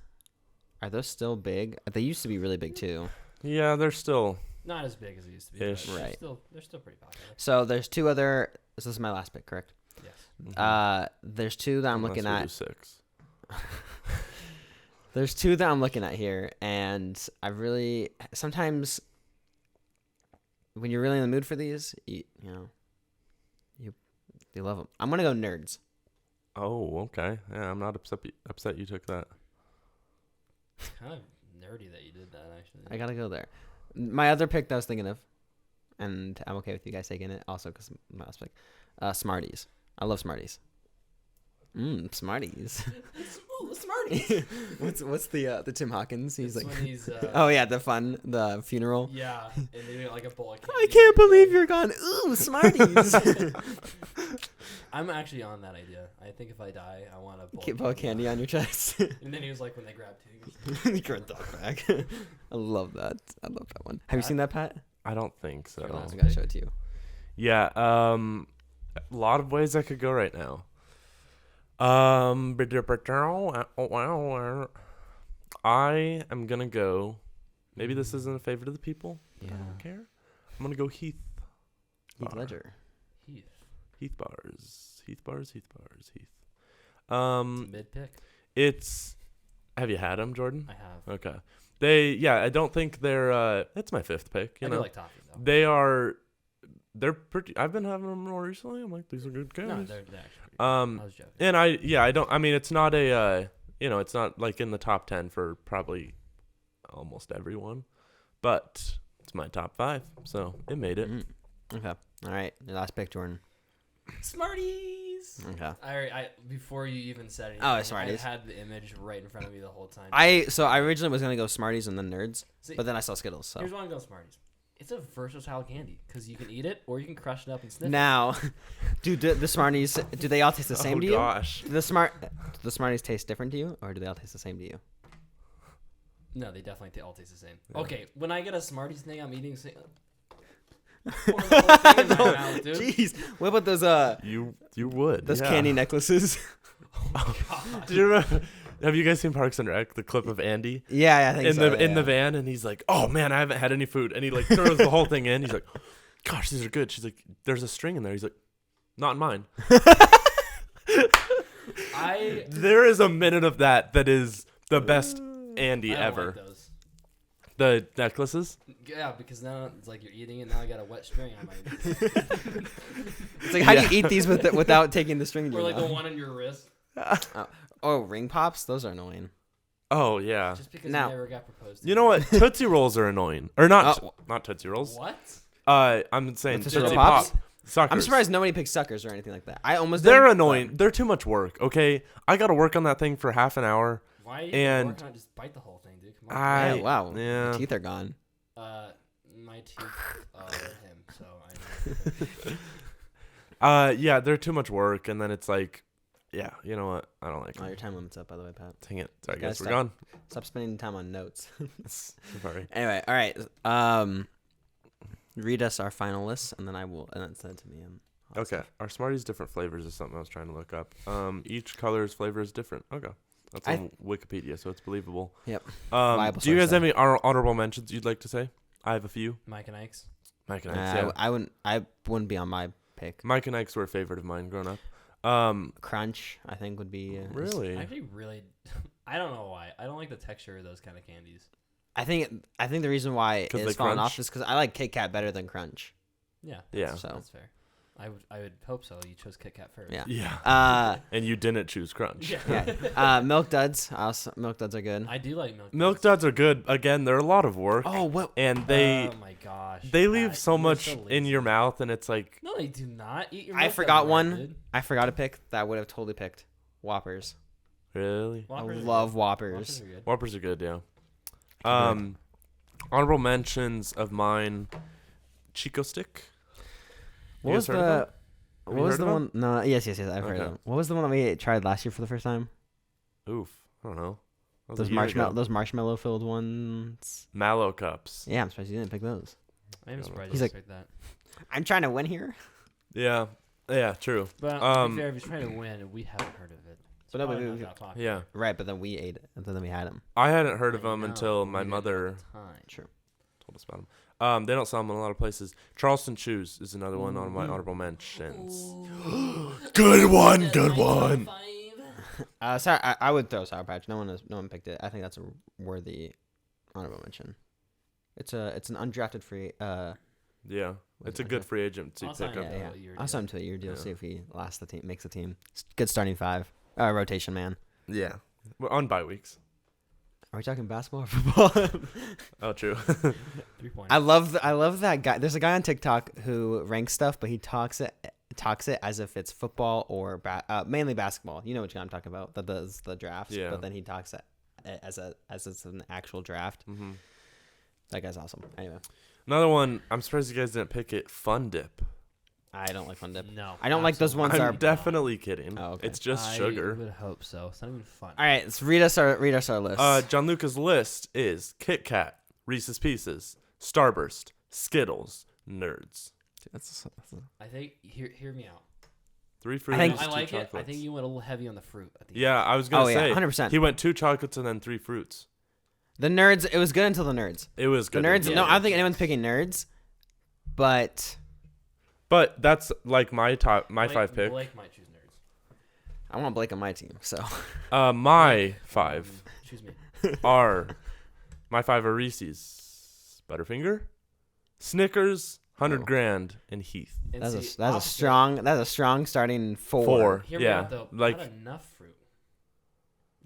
are those still big? They used to be really big too. Yeah, they're still. Not as big as it used to be. Ish. But Right. They're still pretty popular. So there's two other. This is my last pick, correct? Yes. There's two that I'm looking Unless we at. do 6. There's two that I'm looking at here, and I really sometimes when you're really in the mood for these, you love them. I'm gonna go Nerds. Oh, okay. Yeah, I'm not upset you took that. It's kind of nerdy that you did that, actually. I gotta go there. My other pick that I was thinking of, and I'm okay with you guys taking it also because my last pick, Smarties. I love Smarties. Smarties. Ooh, Smarties. what's the Tim Hawkins? He's It's like, when he's, oh yeah, the funeral. yeah, and they do like a bowl of I candy. can't believe you're gone. Ooh, Smarties. I'm actually on that idea. I think if I die, I want a bowl Keep all candy on your chest. And then he was like, when they grab two, he goes, You're a dog bag. I love that. I love that one. Have you Pat? seen that, Pat? I don't think so. I gotta show it to you. Yeah, a lot of ways I could go right now. I am gonna go. Maybe this isn't a favor to the people. Yeah. I don't care. I'm gonna go Heath. Heath Bar. Ledger. Heath. Heath bars. Heath bars. Heath bars. Heath. It's a mid pick. It's. Have you had them, Jordan? I have. Okay. I don't think they're. It's my 5th pick. You I know, do like toffee though. they are. They're pretty. I've been having them more recently. I'm like, these are good No, candies. they're actually. Pretty good. I was joking. And I don't. I mean, it's not a. It's not like in the top 10 for probably almost everyone, but it's my top 5, so it made it. Okay. All right. Your last pick, Jordan. Smarties. Okay. I before you even said anything, Oh, Smarties. I had the image right in front of me the whole time. I originally was gonna go Smarties and then Nerds, See, but then I saw Skittles. So here's why I'm going Smarties. It's a versatile candy because you can eat it or you can crush it up and sniff now, do the Smarties? Do they all taste the same to you? Gosh. Do the Smarties taste different to you, or do they all taste the same to you? it. No, they definitely all taste the same. Okay, when I get a Smarties thing, I'm eating. Pour the whole thing in my mouth, dude. Jeez, what about those You would. those yeah. candy necklaces? God. Do you remember? Have you guys seen Parks and Rec? The clip of Andy Yeah, I think in so. the van, and he's like, "Oh man, I haven't had any food," and he like throws the whole thing in. He's like, "Gosh, these are good." She's like, "There's a string in there." He's like, "Not in mine." There is a minute of that is the best Andy I don't ever. like those. The necklaces. Yeah, because now it's like you're eating it. Now I got a wet string on my. It's like, how do you eat these without taking the string? in Or your like the mouth? one on your wrist. Oh, ring pops. Those are annoying. Oh yeah. Just because Now- you never got proposed to. You know what? Tootsie Rolls are annoying, or not? Oh. Not Tootsie Rolls. What? I'm saying Tootsie Roll Tootsie Pops? Pop. Suckers. I'm surprised nobody picks suckers or anything like that. I almost They're did, annoying. but- They're too much work. Okay, I got to work on that thing for half an hour. Why are you And- working on just bite the whole thing, dude? Come on. I Yeah, wow. Yeah. The teeth are gone. My teeth are him, so I. Yeah, they're too much work, and then it's like, yeah, you know what? I don't like Oh, it. your time limit's up, by the way, Pat. Dang it. So I Guys, guess we're gone. Stop spending time on notes. Sorry. Anyway, all right. Read us our final list, and then send it to me. And Okay. Are Smarties different flavors is something I was trying to look up. Each color's flavor is different. Okay. That's on Wikipedia, so it's believable. Yep. Do you guys have any honorable mentions you'd like to say? I have a few. Mike and Ike's. Mike and Ike's, yeah. I wouldn't be on my pick. Mike and Ike's were a favorite of mine growing up. Crunch, I think, would be. Really? I actually really. I don't know why. I don't like the texture of those kind of candies. I think the reason why it's fallen off is because I like Kit Kat better than Crunch. Yeah. Yeah. So That's fair. I would hope so. You chose Kit Kat first. yeah. Yeah. And you didn't choose Crunch. Yeah. Milk Duds. Milk Duds are good. I do like milk. Milk Duds are good. Again, they're a lot of work. Oh, what? And they Oh my gosh. they leave Pat, so you're much so in your mouth, and it's like, No, they do not. Eat your. I milk forgot duds, one. dude. I forgot to pick that I would have totally picked Whoppers. really? Whoppers I are love good. Whoppers. Are good. Whoppers are good, yeah. Honorable mentions of mine, Chico Stick. What You was guys heard of them? Have What you was heard the of one? No, yes, I've heard Okay. of them. What was the one that we tried last year for the first time? Oof. I don't know. That was Those a year ago. marshmallow filled ones. Mallow cups. Yeah, I'm surprised you didn't pick those. I am surprised He's you like- picked that. I'm trying to win here. Yeah. Yeah, true. But to be fair, if he's trying to win, we haven't heard of it. It's But no, but probably we- not that popular. Yeah. Right, but then we ate it, and then we had them. I hadn't heard of I them know, until we my didn't know at mother the time. True. told us about them. They don't sell them in a lot of places. Charleston Chews is another one on my honorable mentions. Good one, good one. Sorry, I would throw Sour Patch. No one picked it. I think that's a worthy honorable mention. It's an undrafted free. Yeah, it's a good free agent to I'll pick sign up. it. Yeah. a year I'll deal. sign him to a year deal. Yeah. See if he makes the team. It's good starting five. Rotation man. Yeah, we're on bye weeks. Are we talking basketball or football? Oh, true. 3 points. I love that guy. There's a guy on TikTok who ranks stuff, but he talks it as if it's football or mainly basketball. You know which guy I'm talking about. That does the drafts. Yeah. But then he talks it as it's an actual draft. hmm That guy's awesome. Anyway, Another one. I'm surprised you guys didn't pick it. Fun Dip. I don't like Fun Dip. No. I don't like those ones I'm that are. definitely kidding. Oh, okay. It's just I sugar. would hope so. It's not even fun. All right, let's read us our list. John Luca's list is Kit Kat, Reese's Pieces, Starburst, Skittles, Nerds. I think hear me out. 3 I fruits, think- 2 I like chocolates. it. I think you went a little heavy on the fruit. I think Yeah, I was gonna Oh, yeah, say 100%. he went 2 chocolates and then 3 fruits. The Nerds. It was good until the Nerds. It was The good. Nerds. Yeah. No, I don't think anyone's picking Nerds. But But that's like my 5 pick. Blake might choose Nerds. I want Blake on my team. So My 5 Choose me. are Reese's, Butterfinger, Snickers, 100 Oh. grand, and Heath. And that's see, a strong starting 4. 4. Hear me Yeah, out though. like Not enough fruit.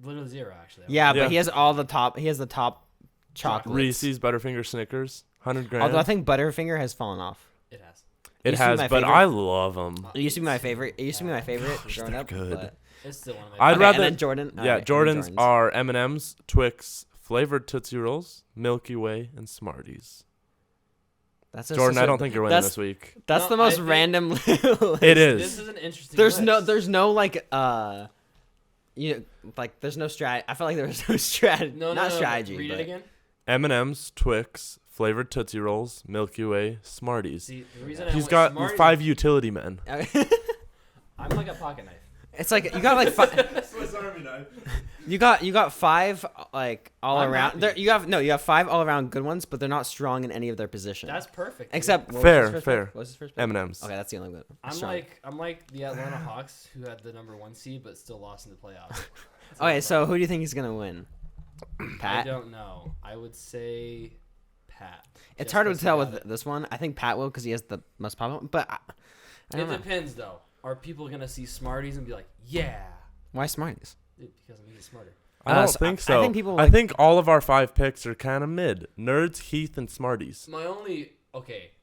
Literally 0 actually. Yeah, Yeah. but he has all the top. He has the top chocolates. Reese's, Butterfinger, Snickers, 100 grand. Although I think Butterfinger has fallen off. It has. it used to be has, my but favorite. I love them. It used to be my favorite. It used to be my favorite growing they're up. good. But... It's still one of my. I'd Okay, rather- and then Jordan. Yeah, Alright, and Jordans Jordans. are M&M's, Twix, flavored Tootsie Rolls, Milky Way, and Smarties. That's Jordan, I don't think you're winning that's- this week. That's No, the most I think- random. list. It is. This is an interesting. There's list. no like there's no strat. I felt like there was no strat. No, not no, strategy. Read but it again. M&M's, Twix, flavored Tootsie Rolls, Milky Way, Smarties. See, the reason I He's went got Smarties- 5 utility men. I'm like a pocket knife. It's like you got like 5. Swiss Army knife. You got 5 like all I'm around. happy. There you have 5 all around good ones, but they're not strong in any of their positions. That's perfect. dude. Except what was Fair, his first fair. pick? What was his first pick? M&M's. Okay, that's the only good. I'm like the Atlanta Hawks who had the number 1 seed but still lost in the playoffs. Okay, so who do you think is gonna win? I Pat. don't know. I would say Pat. It's Just hard to 'cause he tell got with it. this one. I think Pat will because he has the most popular. But I It don't know. depends though. Are people gonna see Smarties and be like, "Yeah," Why Smarties? Dude, because I'm eating smarter. I don't So think I so. think people I like- think all of our 5 picks are kind of mid. Nerds, Heath, and Smarties. My only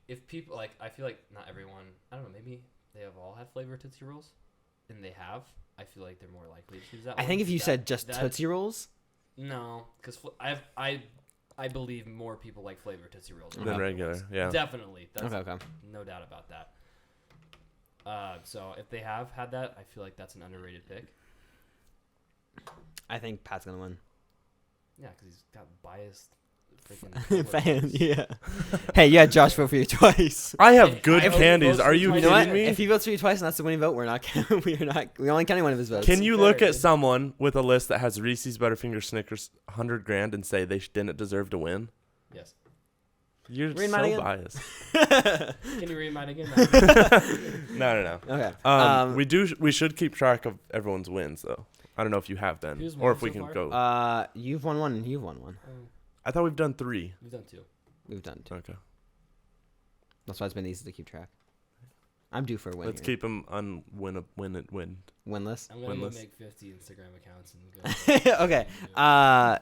if people like, I feel like not everyone. I don't know. Maybe they have all had flavored Tootsie Rolls, and they have. I feel like they're more likely to choose that. I one. think if you That- said just that- Tootsie Rolls, No, because I I believe more people like flavor Tootsie Rolls than regular. Yeah, definitely. That's Okay. no doubt about that. So if they have had that, I feel like that's an underrated pick. I think Pat's gonna win. Yeah, because he's got biased freaking Fan, yeah. Hey, you had Josh vote for you twice. I have good I only candies. voted Are for you twice. You know kidding what? me? If he votes for you twice and that's the winning vote, we only counting one of his votes. Can you fair, look at dude. someone with a list that has Reese's, Butterfinger, Snickers, 100 grand, and say they didn't deserve to win? Yes. You're Read so mine again. biased. Can you read mine again? No. Okay. We should keep track of everyone's wins though. I don't know if you have been, Who's or won if we so can far? go. You've won one and you've won one. I thought we've done 3. We've done 2. We've done 2. Okay. That's why it's been easy to keep track. I'm due for a win. Let's keep them win. winless. I'm gonna go Winless. make 50 Instagram accounts and go. Okay.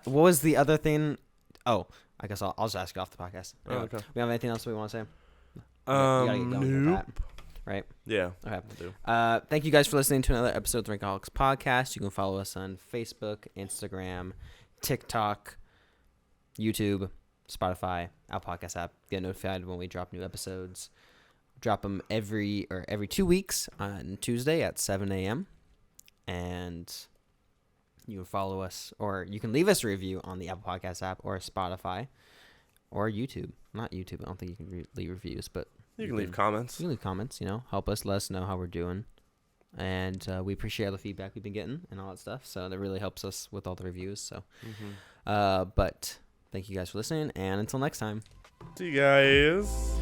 What was the other thing? Oh, I guess I'll just ask you off the podcast. Oh, okay. We have anything else we want to say? You gotta get going with Nope. that, right? Yeah. Okay. I do. Thank you guys for listening to another episode of the Drinkaholics Podcast. You can follow us on Facebook, Instagram, TikTok, YouTube, Spotify, our podcast app. Get notified when we drop new episodes. Drop them every 2 weeks on Tuesday at 7 a.m. And you can follow us, or you can leave us a review on the Apple Podcast app or Spotify or YouTube. Not YouTube. I don't think you can leave reviews, but You can leave comments. you can leave comments, help us, let us know how we're doing. And we appreciate all the feedback we've been getting and all that stuff. So that really helps us with all the reviews. So, but thank you guys for listening. And until next time. See you guys.